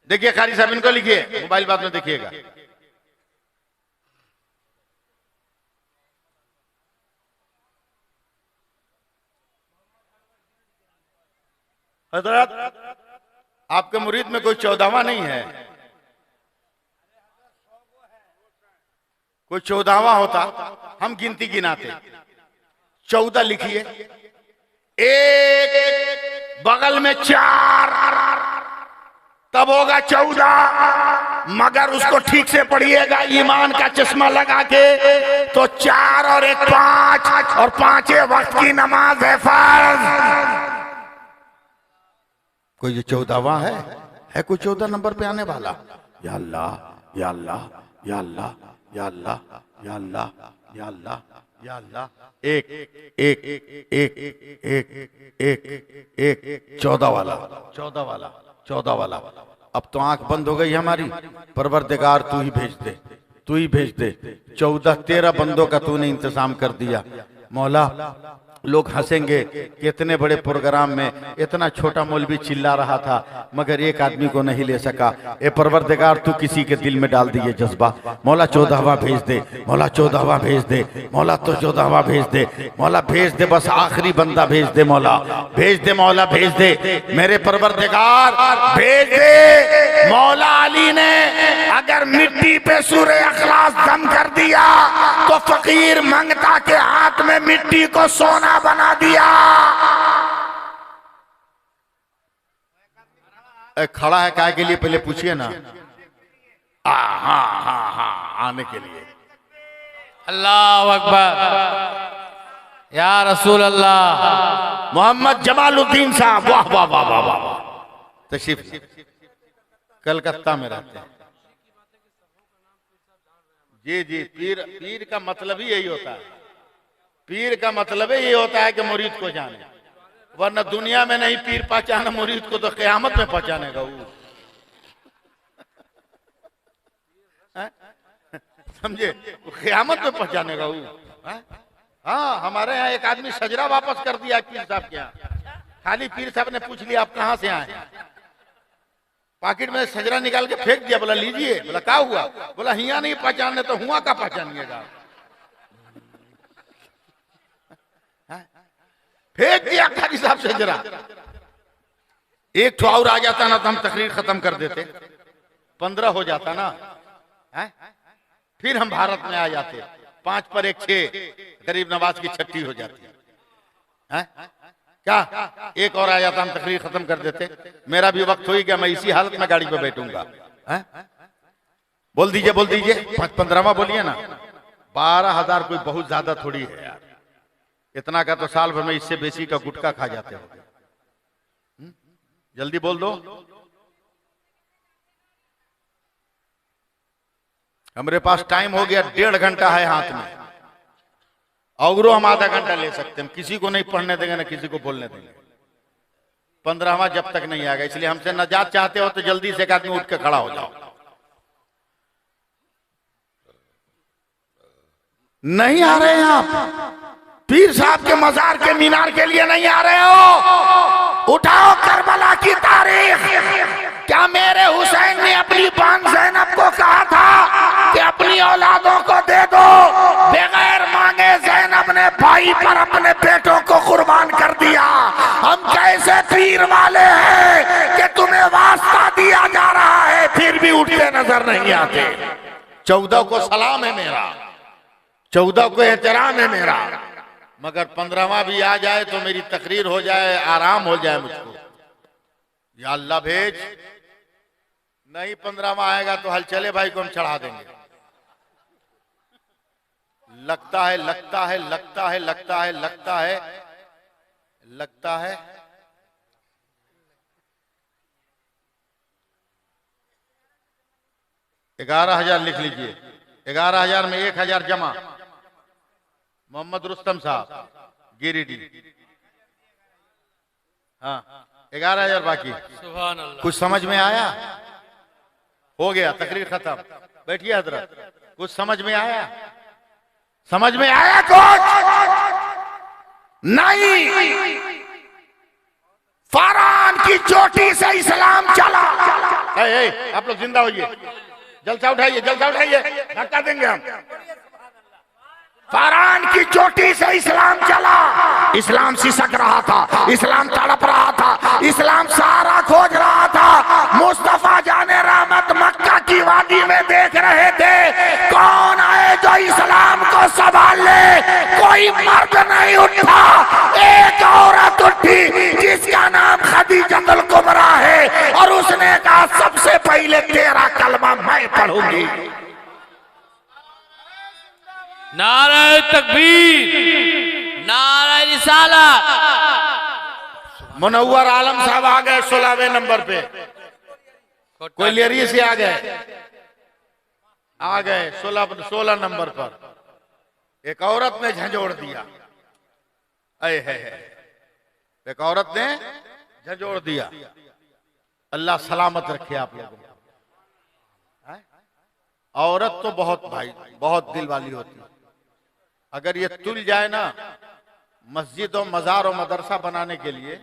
देखिए। कारी साहब इनको लिखिए, मोबाइल बाद में देखिएगा। हजरत, आपके मुरीद में कोई 14वां नहीं है? कोई 14वां होता हम गिनती गिनाते। 14 लिखिए, एक बगल में 4, तब होगा 14। मगर उसको ठीक से पढ़िएगा ईमान का चश्मा लगा के, तो 4 और 1 5, और 5 वक्त की नमाज है फर्ज। कोई 14वां है कोई 14 नंबर पे आने वाला? या अल्लाह या अल्लाह या अल्लाह या अल्लाह, या अल्लाह, या अल्लाह, या अल्लाह। एक एक एक एक एक एक 14 वाला, 14 वाला, 14 वाला। अब तो आंख बंद हो गई हमारी। परवरदिगार तू ही भेज दे, तू ही भेज दे। 14-13 बंदों का तूने इंतजाम कर दिया मौला। लोग हंसेंगे कि इतने बड़े प्रोग्राम में इतना छोटा मौलवी चिल्ला रहा था मगर एक आदमी को नहीं ले सका। ए परवरदिगार तू किसी के दिल में डाल दिए जज्बा। मौला 14वां भेज दे, मौला 14वां भेज दे, मौला तो 14वां भेज दे, मौला भेज दे। बस आखिरी बंदा भेज दे मौला, भेज दे मौला, भेज दे मेरे परवरदिगार, भेज दे। मौला अली ने अगर मिट्टी पे सूरे अखलास दम कर दिया तो फकीर मंगता के हाथ में मिट्टी को सोना बना दिया। खड़ा है काय के लिए पहले पूछिए ना। हाँ हाँ हाँ हाँ, आने के लिए। अल्लाह अकबर, या रसूल अल्लाह। मोहम्मद जमालुद्दीन साहब, वाह वाह वाह वाह वाह, तशरीफ कलकत्ता में रहते हैं। जी जी, पीर का मतलब ही यही होता है। पीर का मतलब ही ये होता है कि मुरीद को जाने, वरना दुनिया में नहीं पीर पहचाना मुरीद को तो क़यामत में पहचानेगा वो। समझे, क़यामत में पहचानेगा वो। हाँ, हमारे यहाँ एक आदमी सजरा वापस कर दिया पीर साहब के यहाँ। खाली पीर साहब ने पूछ लिया आप कहाँ से आए, पॉकेट में सजरा निकाल के फेंक दिया। बोला लीजिए। बोला क्या हुआ? बोला हिया नहीं पहचानने तो हुआ का पहचानिएगा। फेंक दिया खाली साहब सजरा। एक तो और आ जाता ना तो हम तकरीर खत्म कर देते, 15 हो जाता ना है? फिर हम भारत में आ जाते, 5 पर 1 6 गरीब नवाज की छट्टी हो जाती है। क्या एक और आ जाता, हम तकरीर खत्म कर देते। मेरा भी वक्त हो ही गया, मैं इसी हालत में गाड़ी पे बैठूंगा। बोल दीजिए, बोल दीजिए, 15वां बोलिए ना। 12,000 कोई बहुत ज्यादा थोड़ी है यार। इतना का तो साल भर में इससे बेसी का गुटखा खा जाते हो। जल्दी बोल दो। हमारे पास टाइम हो गया, 1.5 घंटा है हाथ में, और हम आधा घंटा ले सकते हैं। किसी को नहीं पढ़ने देंगे ना किसी को बोलने देंगे। 15वां जब तक नहीं आएगा, इसलिए हमसे नजात चाहते हो तो जल्दी से एक आदमी उठ के खड़ा हो जाओ। नहीं आ रहे हैं आप, पीर साहब के मजार के मीनार के लिए नहीं आ रहे हो? उठाओ करबला की तारीख। क्या मेरे हुसैन ने अपनी बान ज़ैनब को कहा था कि अपनी औलादों को दे दो? बगैर मांगे ज़ैनब ने भाई पर अपने बेटों को कुर्बान कर दिया। हम कैसे पीर वाले हैं कि तुम्हें वास्ता दिया जा रहा है फिर भी उठते नजर नहीं आते। 14 को सलाम है मेरा, 14 को एहतराम है मेरा, मगर 15वां भी आ जाए तो मेरी तकरीर हो जाए, आराम हो जाए मुझको। या अल्लाह भेज। नहीं 15वां आएगा तो हल चले भाई को हम चढ़ा देंगे। लगता है, लगता है, लगता है, लगता है, लगता है, लगता है। है 11,000 लिख लीजिए। 11,000 में 1,000 जमा। मोहम्मद रुस्तम साहब, गिरिडीह। हाँ, 11,000 बाकी। सुभान अल्लाह। कुछ कुछ समझ में आया? हो गया, तकरीर खत्म। बैठिए हजरत। कुछ समझ में आया? समझ में आया कुछ? नहीं। फरआन की चोटी से इस्लाम चला। आप लोग जिंदा होइए, जलसा उठाइए, जलसा उठाइए, धक्का देंगे हम। फरआन की चोटी से इस्लाम चला। इस्लाम सिसक रहा था, इस्लाम तड़प रहा था, इस्लाम सहारा खोज रहा था। मुस्तफा जाने रहमत मक्का की वादी में देख रहे थे कौन आए जो इस्लाम को संभाल ले। कोई मर्द नहीं उठा, एक औरत उठी जिसका नाम खदीजतुल कुबरा है, और उसने कहा सबसे पहले तेरा कलमा मैं पढ़ूंगी। नारे तकबीर, नारे रिसालत। मुनव्वर आलम साहब आ गए 16वें नंबर पे। कोयलियरी से आ गए, आ गए 16 नंबर पर। एक औरत ने झंझोड़ दिया, अय है, एक औरत ने झंझोड़ दिया। अल्लाह सलामत रखे आप लोगों को। औरत तो बहुत भाई बहुत दिल वाली होती है। अगर ये तुल जाए ना मस्जिद और मजार और मदरसा बनाने के लिए,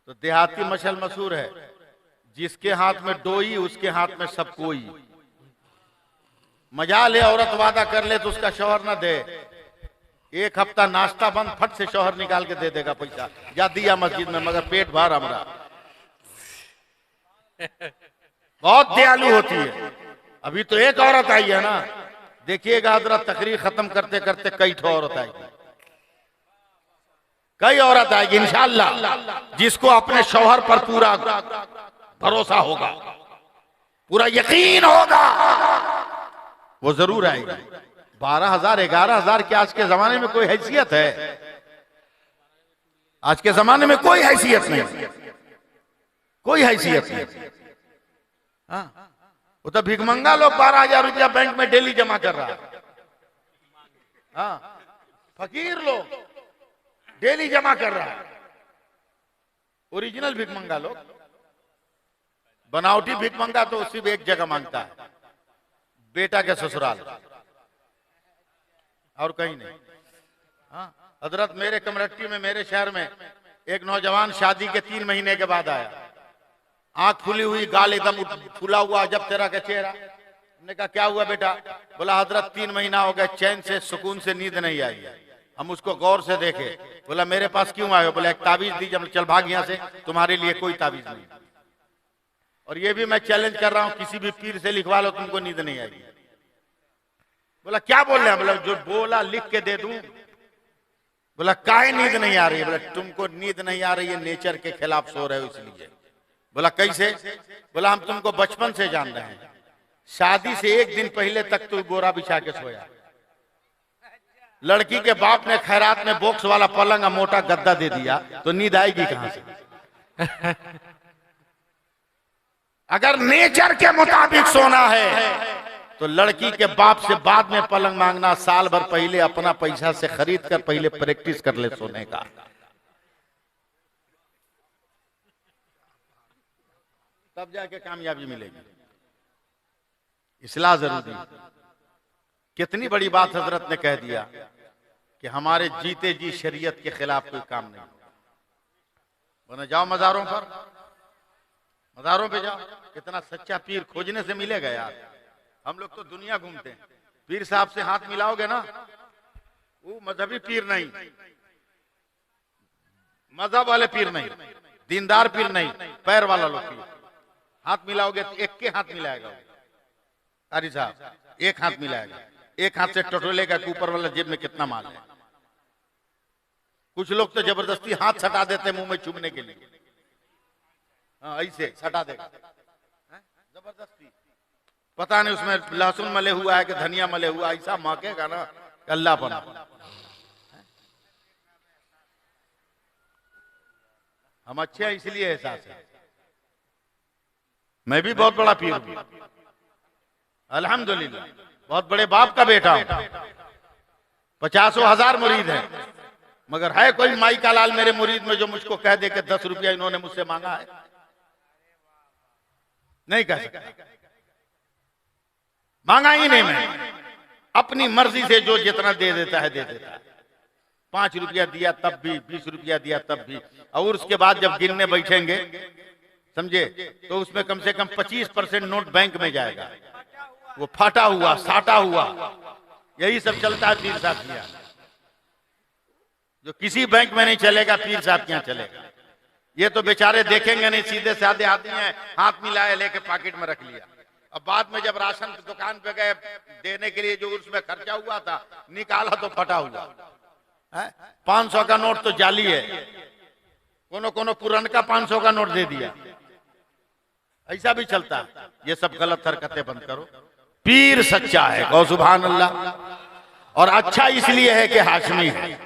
तो देहाती मशल मशहूर है, जिसके हाथ में डोई उसके हाथ में सब कोई। मजाल है औरत वादा कर ले तो उसका शौहर ना दे, एक हफ्ता नाश्ता बंद, फट से शौहर निकाल के दे देगा पैसा, या दिया मस्जिद में, मगर पेट भर हमरा। बहुत दयालु होती है। अभी तो एक औरत आई है ना, देखिएगा हजरत तकरीर खत्म करते करते कई ठो औरत आएगी, कई औरत आएगी इंशाअल्लाह, जिसको अपने शौहर पर पूरा भरोसा होगा, पूरा यकीन होगा, वो जरूर आएगी। 12,000 11,000 की आज के जमाने में कोई हैसियत है? आज के जमाने में कोई हैसियत नहीं, कोई हैसियत नहीं। हाँ, वो तो भिखमंगा लोग 12,000 रुपया बैंक में डेली जमा कर रहा है। हाँ, फकीर लोग डेली जमा कर रहा है। ओरिजिनल भिखमंगा लोग, बनावटी भिखमंगा तो सिर्फ एक जगह मांगता है, बेटा के ससुराल, और कहीं नहीं। हाँ, हजरत मेरे कमरट्टी में, मेरे शहर में एक नौजवान शादी के 3 महीने के बाद आया, आंख खुली हुई, गाल एकदम फूला हुआ, जब तेरा का चेहरा। हमने कहा क्या हुआ बेटा? बोला हजरत 3 महीना हो गया, चैन से सुकून से नींद नहीं आई है। हम उसको गौर से देखे, बोला मेरे पास क्यों आए हो? बोला एक ताबीज दी, जब चल भाग यहाँ से, तुम्हारे लिए कोई ताबीज नहीं। और ये भी मैं चैलेंज कर रहा हूँ, किसी भी पीर से लिखवा लो, तुमको नींद नहीं आएगी। बोला क्या बोल रहे हैं? बोला जो बोला लिख के दे दूं। बोला काहे नींद नहीं आ रही है? बोला तुमको नींद नहीं आ रही है, नेचर के खिलाफ सो रहे हो इसलिए। बोला कैसे? बोला हम तुमको बचपन से जान रहे हैं, शादी से 1 दिन पहले तक तू बोरा बिछा के सोया, लड़की के बाप ने खैरात में बॉक्स वाला पलंग मोटा गद्दा दे दिया, तो नींद आएगी कहां से? अगर नेचर के मुताबिक सोना है तो लड़की के बाप से बाद में पलंग मांगना, साल भर पहले अपना पैसा से खरीद कर पहले प्रैक्टिस कर ले सोने का। तब जाके कामयाबी मिलेगी। इस्लाह जरूरी। कितनी बड़ी बात हजरत ने कह दिया कि हमारे जीते जी शरीयत के खिलाफ कोई काम नहीं। वरना जाओ मजारों पर, मजारों पे जाओ, कितना सच्चा पीर खोजने से मिलेगा यार। हम लोग तो दुनिया घूमते हैं, पीर साहब से हाथ मिलाओगे ना, वो मजहबी पीर नहीं, मजहब वाले पीर नहीं, दीनदार पीर नहीं, पैर वाला लोग पीर। हाथ मिलाओगे तो एक के हाथ मिलाएगा कारी साहब, एक हाथ मिलाएगा, एक हाथ से टटोलेगा कि ऊपर वाला जेब में कितना माल है। कुछ लोग तो जबरदस्ती हाथ सटा देते मुंह में चुभने के लिए, हाँ ऐसे सटा देगा जबरदस्ती। पता नहीं उसमें लहसुन मले हुआ है कि धनिया मले हुआ, ऐसा महकेगा ना अल्लाह बना। हम अच्छे हैं इसलिए एहसास है। मैं भी बहुत बड़ा पीर हूं अल्हम्दुलिल्लाह, बहुत बड़े बाप का बेटा हूं, 50,000 मुरीद हैं, मगर है कोई माई का लाल मेरे मुरीद में जो मुझको कह दे कि 10 रुपया इन्होंने मुझसे मांगा है? नहीं कह सकता, मांगा ही नहीं। मैं अपनी मर्जी से जो जितना दे देता है दे देता है। 5 रुपया दिया तब भी, 20 रुपया दिया तब भी, और उसके बाद जब गिनने बैठेंगे समझे तो उसमें कम से कम 25% नोट बैंक में जाएगा, वो फटा हुआ साटा हुआ। यही सब चलता है पीर साहब के यहाँ, जो किसी बैंक में नहीं चलेगा पीर साहब के यहाँ चलेगा। ये तो बेचारे देखेंगे नहीं, सीधे साधे आदमी हैं, हाथ मिलाए लेके पॉकेट में रख लिया। अब बाद में जब राशन की दुकान पे गए देने के लिए, जो उसमें खर्चा हुआ था निकाला तो फटा हुआ है। 500 का नोट तो जाली है, कोनो कोनो पुराना 500 का नोट दे दिया, ऐसा भी चलता है। ये सब गलत हरकतें बंद करो। पीर सच्चा है, गौ सुभान अल्लाह। और अच्छा इसलिए है कि हाशमी है,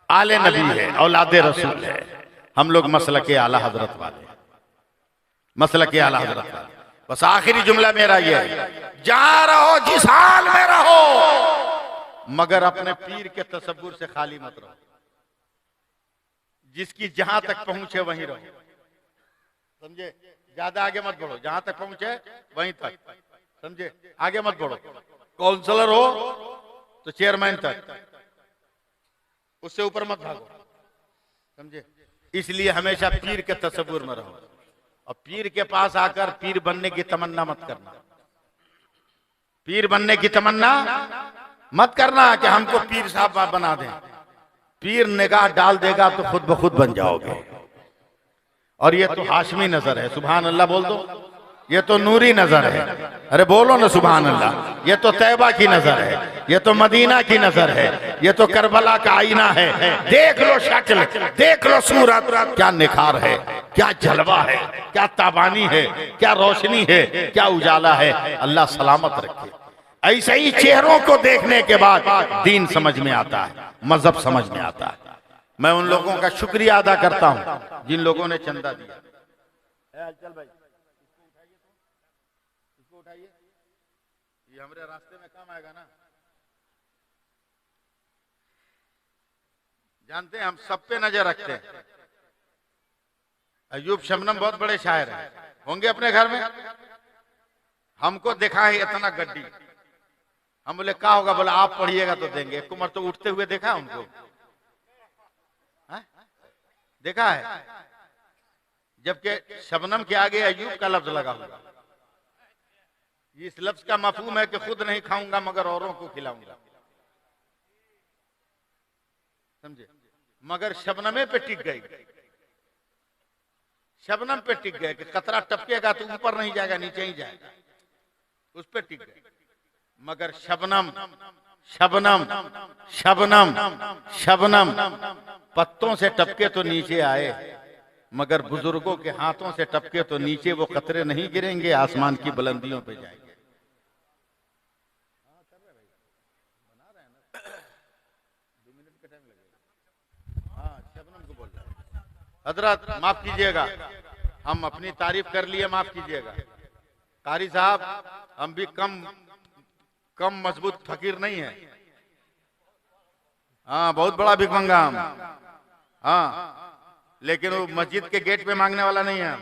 आले नबी है, औलादे रसूल है। हम लोग मसलके आला हजरत वाले, मसलके आला हजरत वाले। बस आखिरी जुमला मेरा ये है, जहां रहो जिस हाल में रहो, मगर अपने पीर के तसव्वुर से खाली मत रहो। जिसकी जहां तक पहुंचे वहीं रहो, समझे? ज्यादा आगे मत बढ़ो, जहां तक पहुंचे वहीं तक, समझे? आगे मत बढ़ो। काउंसलर हो तो चेयरमैन तक, उससे ऊपर मत भागो, समझे? इसलिए हमेशा पीर के तसव्वुर में रहो, और पीर के पास आकर पीर बनने की तमन्ना मत करना। पीर बनने की तमन्ना मत करना कि हमको पीर साहब बना दें। पीर निगाह डाल देगा तो खुद ब खुद बन जाओगे। और ये तो हाशमी नजर है, सुभान अल्लाह बोल दो। ये तो नूरी नजर है, अरे बोलो ना सुभान अल्लाह। ये तो तैबा की नजर है, ये तो मदीना की नजर है, ये तो करबला का आईना है। देख लो शक्ल, देख लो सूरत, क्या निखार है, क्या जलवा है, क्या ताबानी है, क्या रोशनी है, क्या उजाला है। अल्लाह सलामत रखे। ऐसे ही चेहरों को देखने के बाद दीन समझ में आता है, मजहब समझ में आता है। मैं उन लोगों का शुक्रिया अदा करता हूं जिन लोगों ने चंदा दिया। चल भाई, इसको उठाइए, ये हमारे रास्ते में काम आएगा ना। जानते हैं हम सब पे नजर रखते हैं। अयूब शबनम बहुत बड़े शायर हैं, होंगे अपने घर में। हमको देखा है इतना गड्डी, हम बोले क्या होगा, बोला आप पढ़िएगा तो देंगे। एक उम्र तो उठते हुए देखा है उनको, देखा है, जबकि शबनम के आगे अयूब का लफ्ज लगा हुआ। इस लफ्ज का मफहूम है कि खुद नहीं खाऊंगा मगर औरों को खिलाऊंगा, समझे? मगर शबनमे पे टिक गई, शबनम पे टिक गए कि कतरा टपकेगा तो ऊपर नहीं जाएगा, नीचे ही जाएगा, उस पे टिक गए। मगर शबनम शबनम शबनम शबनम पत्तों से टपके तो नीचे आए, मगर बुजुर्गों के हाथों से टपके तो नीचे वो कतरे नहीं गिरेंगे, आसमान की बुलंदियों पे जाएंगे। शबनम को बोल रहा है, हजरत माफ कीजिएगा, हम अपनी तारीफ कर लिए, माफ कीजिएगा। कारी साहब, हम भी कम मजबूत फकीर नहीं है। हाँ, बहुत बड़ा भिखमंगा हम, हाँ, लेकिन वो मस्जिद के गेट पे मांगने वाला नहीं है।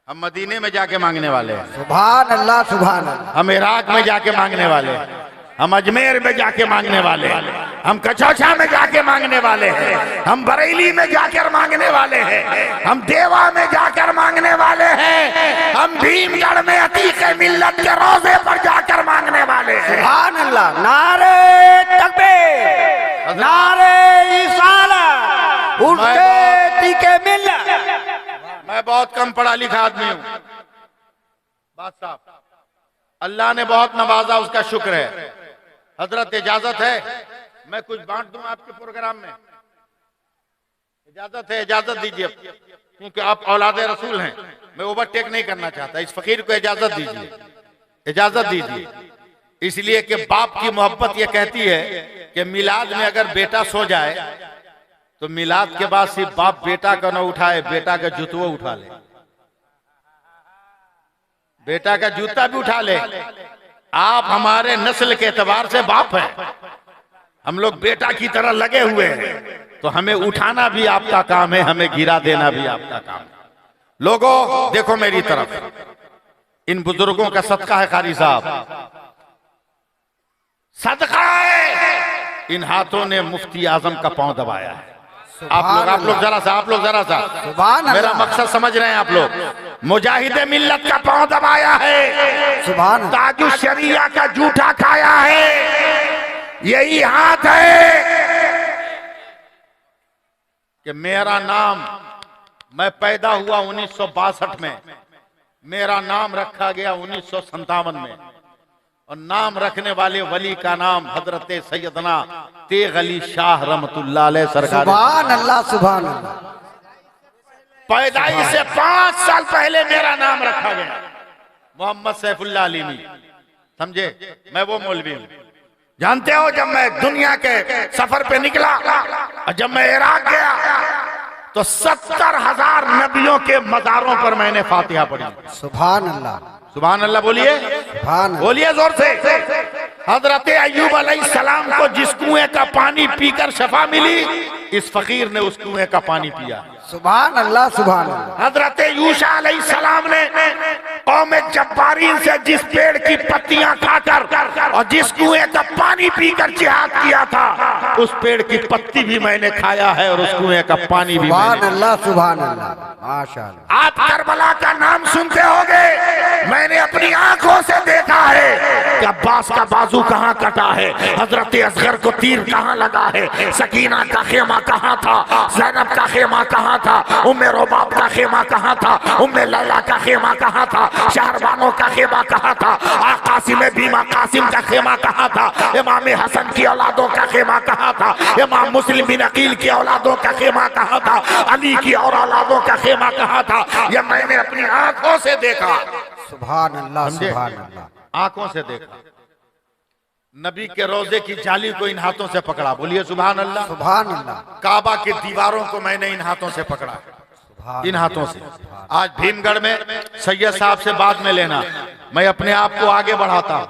हम मदीने में जाके मांगने वाले हैं। सुभान अल्लाह, सुभान अल्लाह। हम इराक में जाके मांगने वाले हैं, हम अजमेर में जाके मांगने वाले हैं, हम कचौछा में जाके मांगने वाले हैं, हम बरेली में जाकर मांगने वाले हैं, हम देवा में जाकर मांगने वाले हैं, हम भीमगढ़ में अतीक मिल्लत के रोजे पर जाकर मांगने वाले हैं। सुभान अल्लाह। नारे तकबीर, नारे रिसालत, उर्से तीके मिल्लत। मैं बहुत कम पढ़ा लिखा आदमी हूँ बात साहब, अल्लाह ने बहुत नवाजा, उसका शुक्र है। हजरत इजाजत है मैं कुछ बांट दूं आपके प्रोग्राम में? इजाजत है? इजाजत दीजिए, क्योंकि आप औलादे रसूल हैं। मैं ओवरटेक नहीं करना चाहता, इस फकीर को इजाजत दीजिए, इजाजत दीजिए। इसलिए कि बाप की मोहब्बत ये कहती है कि मिलाद में अगर बेटा सो जाए तो मिलाद के बाद सिर्फ बाप बेटा का न उठाए, बेटा का जूतवा उठा ले, बेटा का जूता भी उठा ले। आप हमारे नस्ल के एतबार से बाप हैं, हम लोग बेटा की तरह लगे हुए हैं, तो हमें उठाना भी आपका काम है, हमें गिरा देना भी आपका काम है। लोगों देखो मेरी तरफ, इन बुजुर्गों का सदका है कारी साहब, सदका है। इन हाथों ने मुफ्ती आजम का पांव दबाया है। आप लोग जरा सा, मेरा मकसद समझ रहे हैं आप लोग? मुजाहिदे मिल्लत का पांव दबाया है, ताजु शरिया का जूठा खाया है। यही हाथ है कि मेरा नाम, मैं पैदा हुआ 1962 में, मेरा नाम रखा गया 1957 में, और नाम रखने वाले वली का नाम हजरत सैयदना तेग अली शाह रहमतुल्लाह अलैह सरकार। सुभान अल्लाह, सुभान अल्लाह। पैदाइश से 5 साल पहले मेरा नाम रखा गया, मोहम्मद सैफुल्लाह अलीमी, समझे? मैं वो मौलवी हूँ। जानते हो, जब मैं दुनिया के सफर पे निकला और जब मैं इराक गया तो 70,000 नबियों के मज़ारों पर मैंने फातिहा पढ़ी। सुभान अल्लाह, सुभान अल्लाह बोलिए, सुभान अल्लाह। बोलिए जोर से। हजरत अय्यूब अलैहिस्सलाम को जिस कुएं का पानी पीकर शफा मिली, इस फकीर ने उस कुएं का पानी पिया। सुभान अल्लाह, सुभान अल्लाह। हजरत यूशा अलैहिस्सलाम ने कौम जब्बारीन से जिस पेड़ की पत्तियां खाकर और जिस कुएं का पानी पीकर जिहाद किया था, उस पेड़ की पत्ती भी मैंने खाया है और उस कुएं का पानी भी सुभान मैंने। अल्लाह, सुभान अल्लाह, माशाअल्लाह। आप करबला का नाम सुनते होंगे, मैंने अपनी आंखों से देखा है कि अब्बास का बाजू कहाँ कटा है, हजरत असगर को तीर कहाँ लगा है, सकीना का खेमा कहाँ था, ज़ैनब का खेमा कहाँ था, उम्मे रोबाब का खेमा कहाँ था, उम्मे लैला का खेमा कहाँ था, शहरबानों का खेमा कहाँ था, कासिम बीमा कासिम का खेमा कहाँ था, इमाम हसन की औलादों का खेमा कहाँ था, इमाम मुस्लिम बिन अकील की औलादों का खेमा कहाँ था, अली की और औलादों का खेमा कहाँ था, यह मैंने अपनी आंखों से देखा। सुभान अल्लाह, सुभान अल्लाह। आंखों से देखा। नबी के रोजे की जाली को इन हाथों से पकड़ा। बोलिए सुभान अल्लाह, सुभान अल्लाह। काबा की दीवारों को मैंने इन हाथों से पकड़ा, इन हाथों से। आज भीमगढ़ में सैयद साहब से बाद में लेना, मैं अपने आप को आगे बढ़ाता हूं,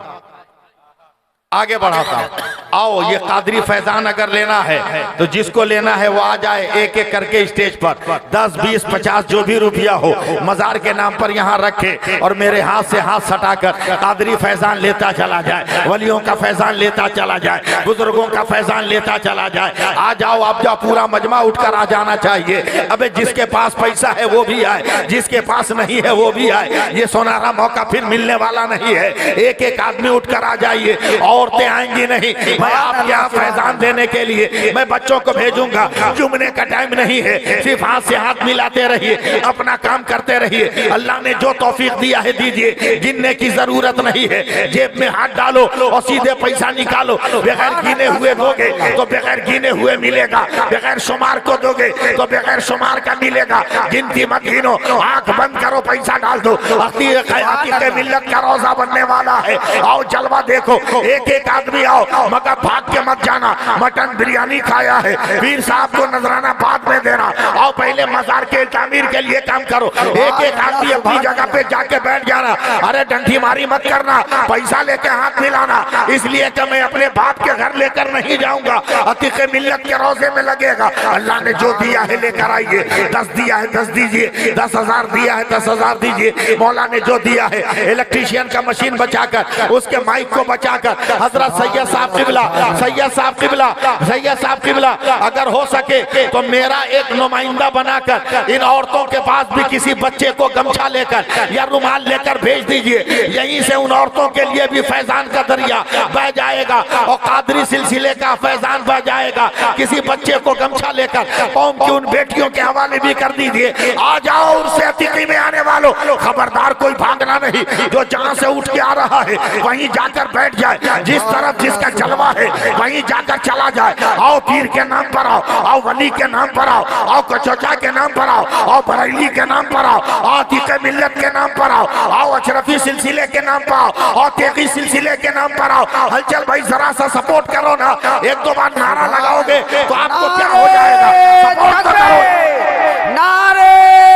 आगे बढ़ाता हूं। आओ, ये कादरी फैजान अगर लेना है तो जिसको लेना है वो आ जाए, एक एक करके स्टेज पर 10, 20, 50 जो भी रुपया हो मजार के नाम पर यहाँ रखे और मेरे हाथ से हाथ सटाकर कादरी फैजान लेता चला जाए, वलियों का फैजान लेता चला जाए, बुजुर्गों का फैजान लेता चला जाए। आ जाओ, आप जाओ, पूरा मजमा उठकर आ जाना चाहिए। अबे जिसके पास पैसा है वो भी आए, जिसके पास नहीं है वो भी आए। ये सोनारा मौका फिर मिलने वाला नहीं है। एक एक आदमी उठकर आ जाइए, औरतें आएंगी नहीं। मैं आपके यहाँ फैजान देने के लिए मैं बच्चों को भेजूंगा, चूमने का टाइम नहीं है, सिर्फ हाथ से हाथ मिलाते रहिए, अपना काम करते रहिए। अल्लाह ने जो तौफीक दिया है दीजिए, गिनने की जरूरत नहीं है। जेब में हाथ डालो और सीधे पैसा निकालो। बगैर गिने हुए दोगे तो बगैर गिने हुए मिलेगा, बगैर शुमार को दोगे तो बगैर शुमार का मिलेगा। गिनती मत गिनो, आंख बंद करो, पैसा डाल दो। अकीक़त मिल्लत का रोजा बनने वाला है। आओ जलवा देखो, एक एक आदमी आओ, मगर भाग के मत जाना। मटन बिरयानी खाया है, पीर साहब को नजराना बाद में देना। आओ पहले मजार के तामीर के लिए काम करो। एक एक आदमी अपनी जगह पे जाके बैठ जाना। अरे डंठी मारी मत करना, पैसा लेके हाथ मिलाना, इसलिए कि मैं अपने बाप के घर लेकर नहीं जाऊंगा, अतीक़े मिल्लत के रोजे में लगेगा। अल्लाह ने जो दिया है लेकर आइए। 10 दिया है 10 दीजिए, 10,000 दिया है 10,000 दीजिए। मौला ने जो दिया है, इलेक्ट्रीशियन का मशीन बचाकर, उसके माइक को बचाकर, हजरत सैयद साहब किबला, सैयद साहब किबला, सैयद साहब किबला, अगर हो सके तो मेरा एक नुमाइंदा बनाकर इन औरतों के पास भी किसी बच्चे को गमछा लेकर या रुमाल लेकर भेज दीजिए। यहीं से उन औरतों के लिए भी फैजान का दरिया बह जाएगा और कादरी सिलसिले का फैजान बह जाएगा। किसी बच्चे को गमछा लेकर कौम की उन बेटियों के हवाले भी कर दीजिए। आ जाओ, उनसे अतिथि में आने वालों, खबरदार कोई भागना नहीं। जो जहां से उठ के आ रहा है वहीं जाकर बैठ जाए, जिस तरफ जिसका जलवा है वहीं जाकर चला जाए। आओ पीर के नाम पर आओ, आओ वली के नाम पर आओ, आओ कचौचा के नाम पर आओ, आओ बरेली के नाम पर आओ, आओ अतीक़े मिल्लत के नाम पर आओ, आओ अशरफी सिलसिले के नाम पर आओ, आओ तेगी सिलसिले के नाम पर आओ। हलचल भाई जरा सा सपोर्ट करो ना, 1-2 बार नारा लगाओगे तो आपको क्या हो जाएगा। सपोर्ट तो करो। नारे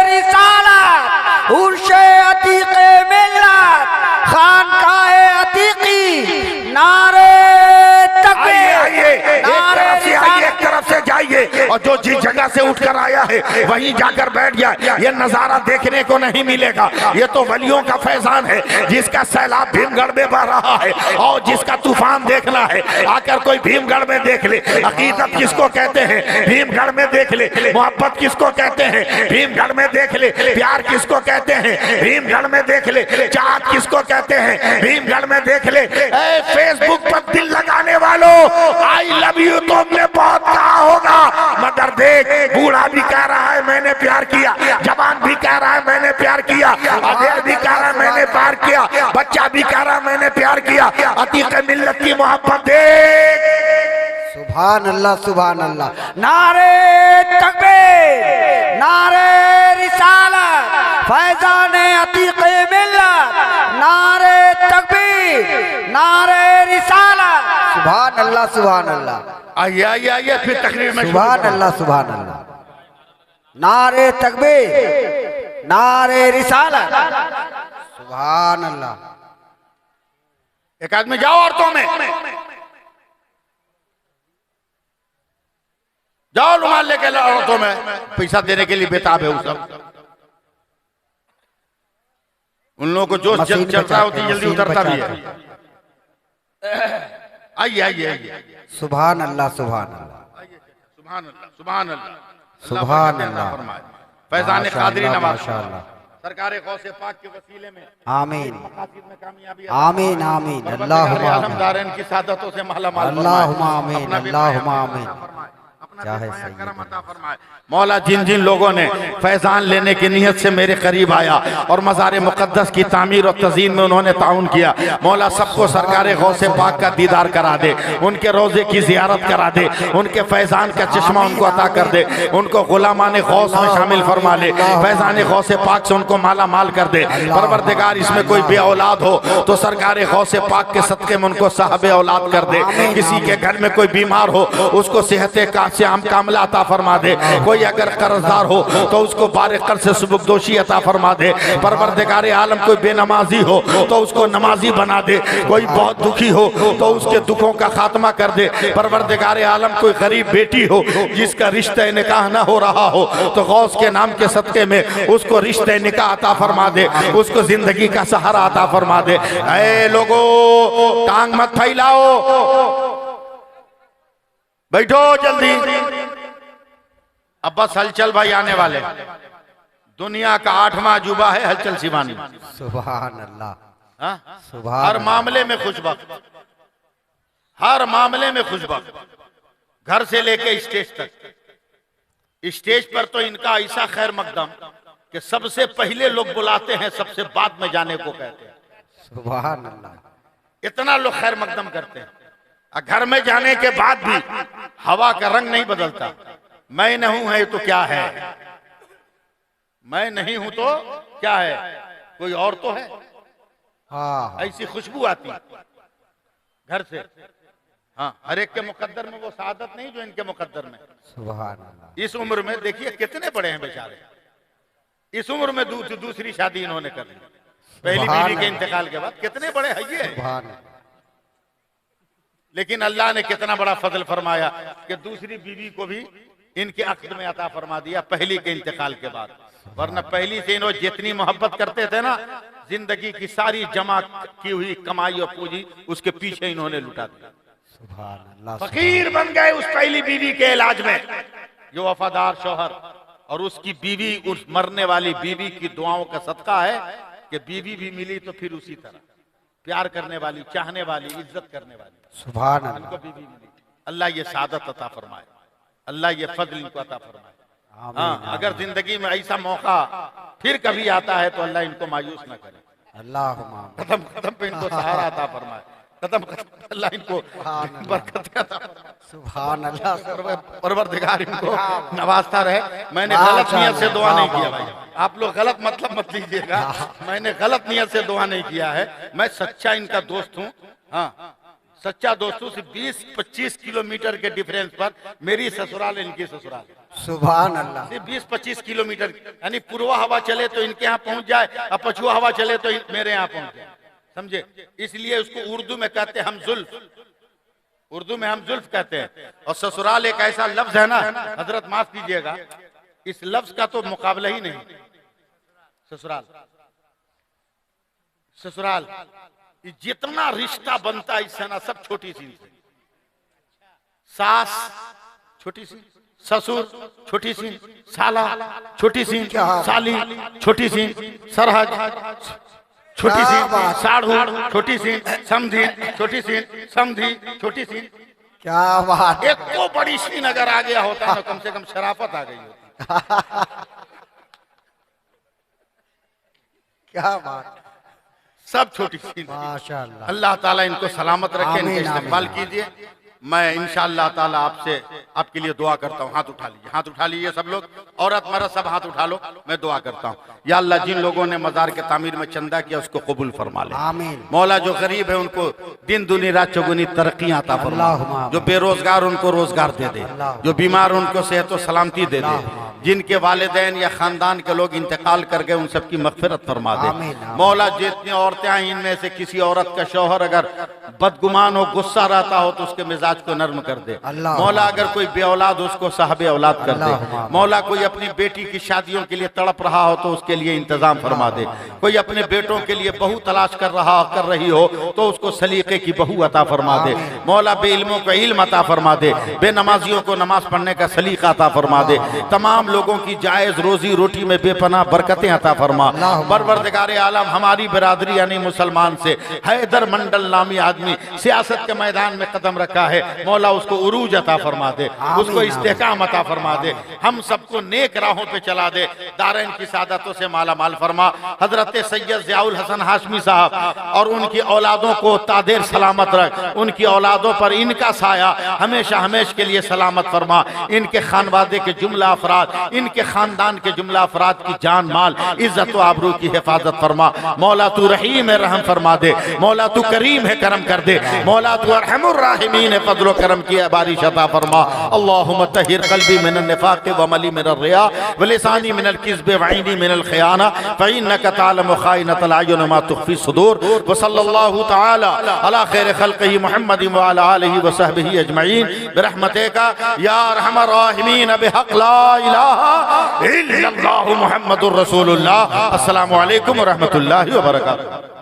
रिसालत, उर्शे अतीक़े मिल्लत, खानकाए अतीक़ी, नारे एक तरफ से जाइए और जो जिस जगह से उठकर आया है वहीं जाकर बैठ जाए। ये नजारा देखने को नहीं मिलेगा। ये तो वलियों का फैजान है, जिसका सैलाब भीमगढ़ में बह रहा है और जिसका तूफान देखना है आकर कोई भीमगढ़ में देख ले। अकीदत किसको कहते हैं, भीमगढ़ में देख ले। मोहब्बत किसको कहते हैं, भीमगढ़ में देख ले। प्यार किसको कहते हैं, भीमगढ़ में देख ले। चाहत किसको कहते हैं, भीमगढ़ में देख ले। फेसबुक पर दिल लगाने वालों, आई लव यू तुमने बहुत कहा होगा, मगर देख बूढ़ा भी कह रहा है मैंने प्यार किया, जवान भी कह रहा है मैंने प्यार किया, अधेड़ भी कह रहा है मैंने प्यार किया, बच्चा भी कह रहा है मैंने प्यार किया। अतीक़े मिल्लत की मोहब्बत देख। सुभान अल्लाह, सुभान अल्लाह। नारे तकबीर, नारे रिसालत, फैजान अतीक़े मिल्लत, नारे तकबीर, नारे रिसालत। सुभान अल्लाह, सुभान अल्लाह। आइए आइए आइए, फिर तकरीर में सुभान अल्लाह, सुभान अल्लाह। नारे तकबीर, नारे रिसालत, सुभान अल्लाह। एक आदमी जाओ औरतों में, जाओ रुमाल लेके औरतों में, पैसा देने के लिए बेताब है वो सब। उन लोगों को जोश मशीन चल रहा होती बचाते हैं, जल्दी मशीन उतरता भी बचाते है। आइए आइए आइए, सुभान अल्लाह, सुभान अल्लाह, सुभान अल्लाह, सुभान अल्लाह, सुभान अल्लाह। फैजान कादरी नवाज माशाअल्लाह, सरकार गौसे पाक के वसीले में आमीन मकासद में कामयाबी आमीन आमीन, अल्लाहुम्मा आमीन, आलमदारन की सादतों से मालामाल अल्लाहुम्मा आमीन, अपना भी अल्लाहुम्मा पाया आमीन। अपना क्या भी है पाया सही करम अता फरमाए। मौला जिन जिन लोगों ने फैजान लेने की नीयत से मेरे करीब आया और मज़ार मुक़द्दस की तामीर और तज़ीन में उन्होंने ताउन किया, मौला सबको सरकार गौसे पाक का दीदार करा दे, उनके रोज़े की ज़ियारत करा दे, उनके फैजान का चश्मा उनको अता कर दे, उनको गुलामान गौस में शामिल फरमा ले, फैजान गौसे पाक से उनको माला माल कर दे। परवरदिगार इसमें कोई बे औलाद हो तो सरकार गौसे पाक के सदक़े में उनको साहब औलाद कर दे। किसी के घर में कोई बीमार हो उसको सेहत का श्याम कामला अता फरमा दे। कोई अगर कर्जदार हो तो उसको बारिकर से सुबुकदोशी अता फरमा दे। परवरदिगार आलम कोई बेनमाजी हो तो उसको नमाजी बना दे। कोई बहुत दुखी हो तो उसके दुखों का खात्मा कर दे। परवरदिगार आलम कोई गरीब बेटी हो जिसका रिश्ता निकाह न हो रहा हो तो गौस के नाम के सदके में उसको रिश्ते निकाह अता फरमा दे, उसको जिंदगी का सहारा अता फरमा दे। ऐ लोगो टांग मत फैलाओ, बैठो जल्दी। अब बस हलचल भाई आने वाले। दुनिया का 8वां अजूबा है हलचल शिवानी। सुभान अल्लाह, हाँ? सुभान हर मामले में खुशबख्त, हर मामले में खुशबख्त, घर से लेके स्टेज तक। स्टेज पर तो इनका ऐसा खैर मकदम कि सबसे पहले लोग बुलाते हैं, सबसे बाद में जाने को कहते हैं। सुभान अल्लाह, इतना लोग खैर मकदम करते हैं। घर में जाने के बाद भी हवा का रंग नहीं बदलता। मैं नहीं है तो क्या है, मैं नहीं हूं तो क्या है, कोई और तो है। हाँ ऐसी खुशबू आती है घर से। हाँ, हर एक के मुकद्दर में वो सादत नहीं जो इनके मुकद्दर में। सुभान अल्लाह, इस उम्र में देखिए कितने बड़े हैं बेचारे। इस उम्र में दूसरी शादी इन्होंने कर ली, पहली बीवी के इंतकाल के बाद। कितने बड़े हैं ये। सुभान लेकिन अल्लाह ने कितना बड़ा फजल फरमाया कि दूसरी बीवी को भी इनके अक्द में अता फरमा दिया पहली के इंतकाल के बाद। वरना पहली से इन्होंने जितनी मोहब्बत करते थे ना, जिंदगी की सारी जमा की हुई कमाई और पूंजी उसके पीछे इन्होंने लुटा दिया। सुभान अल्लाह, फकीर बन गए उस पहली बीवी के इलाज में। जो वफादार शौहर और उसकी बीवी, उस मरने वाली बीवी की दुआओं का सदका है कि बीवी भी मिली तो फिर उसी तरह प्यार करने वाली, चाहने वाली, इज्जत करने वाली सुभान अल्लाह, उनको बीवी मिली। अल्लाह ये सादत अता फरमाए, अल्लाह ये फजल इनको अता फरमाए। हाँ, अगर जिंदगी में ऐसा मौका फिर कभी आता है तो अल्लाह इनको मायूस न करे। अल्लाह कदम कदम पे इनको सहारा अता फरमाए, कदम कदम पे अल्लाह इनको बरकत अता फरमाए। सुभान अल्लाह, परवरदिगार इनको नवाजता रहे। मैंने गलत नियत से दुआ नहीं किया भाई, आप लोग गलत मतलब मत लीजिएगा। मैंने गलत नियत से दुआ नहीं किया है। मैं सच्चा इनका दोस्त हूँ। हाँ, सच्चा दोस्तों से 20-25 किलोमीटर के डिफरेंस पर मेरी ससुराल इनकी ससुराल। सुभान अल्लाह, सिर्फ 20-25 किलोमीटर, यानी पूर्वा हवा चले तो इनके यहाँ पहुंच जाए और पछुआ हवा चले तो मेरे यहाँ पहुंच जाए, समझे। इसलिए उसको उर्दू में कहते हैं हम जुल्फ, उर्दू में हम जुल्फ कहते हैं। और ससुराल एक ऐसा लफ्ज है ना, हजरत माफ कीजिएगा, इस लफ्ज का तो मुकाबला ही नहीं। ससुराल, ससुराल जितना रिश्ता बनता है इससे ना सब छोटी सी। सास छोटी सी, ससुर छोटी सी, साला छोटी सी, साली छोटी सी, सरहद छोटी सी, साढ़ू छोटी सी, समधी छोटी सी, समधी छोटी सी। क्या बात, एक तो बड़ी सीन अगर आ गया होता है कम से कम शराफत आ गई होती। क्या बात, सब छोटी सी। माशाअल्लाह, अल्लाह ताला इनको सलामत रखे, इनका आमीन, इस्तेमाल आमीन। कीजिए। मैं इंशाअल्लाह ताला आपसे आपके लिए दुआ करता हूँ। हाथ उठा लीजिए, हाथ उठा लीजिए सब लोग, औरत मर्द सब हाथ उठा लो। मैं दुआ करता हूँ, या अल्लाह जिन लोगों ने मजार के तामीर में चंदा किया उसको कबूल फरमा ले। आमीन। मौला जो गरीब है उनको दिन दुनी रात चौगुनी तरक्कियां अता फरमा। अल्लाहुम्मा। जो बेरोजगार उनको रोजगार दे दे, जो बीमार उनको सेहत और सलामती दे दे। जिनके वालिदैन या ख़ानदान के लोग इंतकाल कर गए उन सब की मग़फ़िरत फरमा दे। मौला जितनी औरतें हैं इनमें से किसी औरत का शौहर अगर बदगुमान हो, गुस्सा रहता हो तो उसके मिजाज को नर्म कर दे। मौला अगर कोई बे औलाद उसको साहबे औलाद कर दे। मौला कोई अपनी बेटी की शादियों के लिए तड़प रहा हो तो उसके लिए इंतजाम फरमा दे। कोई अपने बेटों के लिए बहू तलाश कर रही हो तो उसको सलीके की बहू अता फरमा दे। मौला बेइल्मों को इल्म अता फरमा दे, बेनमाजियों को नमाज पढ़ने का सलीका अता फरमा दे। तमाम लोगों की जायज रोजी रोटी में बेपनाह बरकतें अता फरमा। परवरदिगार आलम हमारी बिरादरी यानी मुसलमान से हैदर मंडल नामी आदमी सियासत के मैदान में कदम रखा है, मौला उसको उरूज अता फरमा दे, उसको इस्तेहकाम अता फरमा दे, हम सबको नेक राहों पे चला दे, दारैन की सादतों से माला माल फरमा। हजरत सैयद ज़ियाउल हसन हाशमी साहब और उनकी औलादों को तादेर सलामत रख, उनकी औलादों पर इनका साया हमेशा हमेश के लिए सलामत फरमा। इनके खानवादे के जुमला अफराद, इनके खानदान के जुमला अफराद की जान माल इज्जत व आबरू की हिफाजत फरमा। मौला तू रहीम है, रहम फरमा दे। मौला तू करीम है, करम कर दे। मौला तू अरहमुर राहिमीन है, फज़्ल व करम की बारिश अता फरमा। अल्लाहुम्मा तहिर क़ल्बी मिनन निफ़ाक़ व अमली मिनर रिया व लिसानी मिनल किज़्ब व ऐनी मिनल ख़ियाना फ़इन्नका तअलमु ख़ाइनतल अयुन व मा तुख़फ़ी सुदूर। व सल्लल्लाहु तआला अला खैर ख़ल्क़िही मुहम्मदिन व अला आलिहि व सहबिही अजमईन बिरहमतिका या अरहमर राहिमीन बिहक़ ला इलाहा इल्लल्लाहु मुहम्मदुर रसूलुल्लाह। अस्सलामु अलैकुम व रहमतुल्लाहि व बरकातुहू।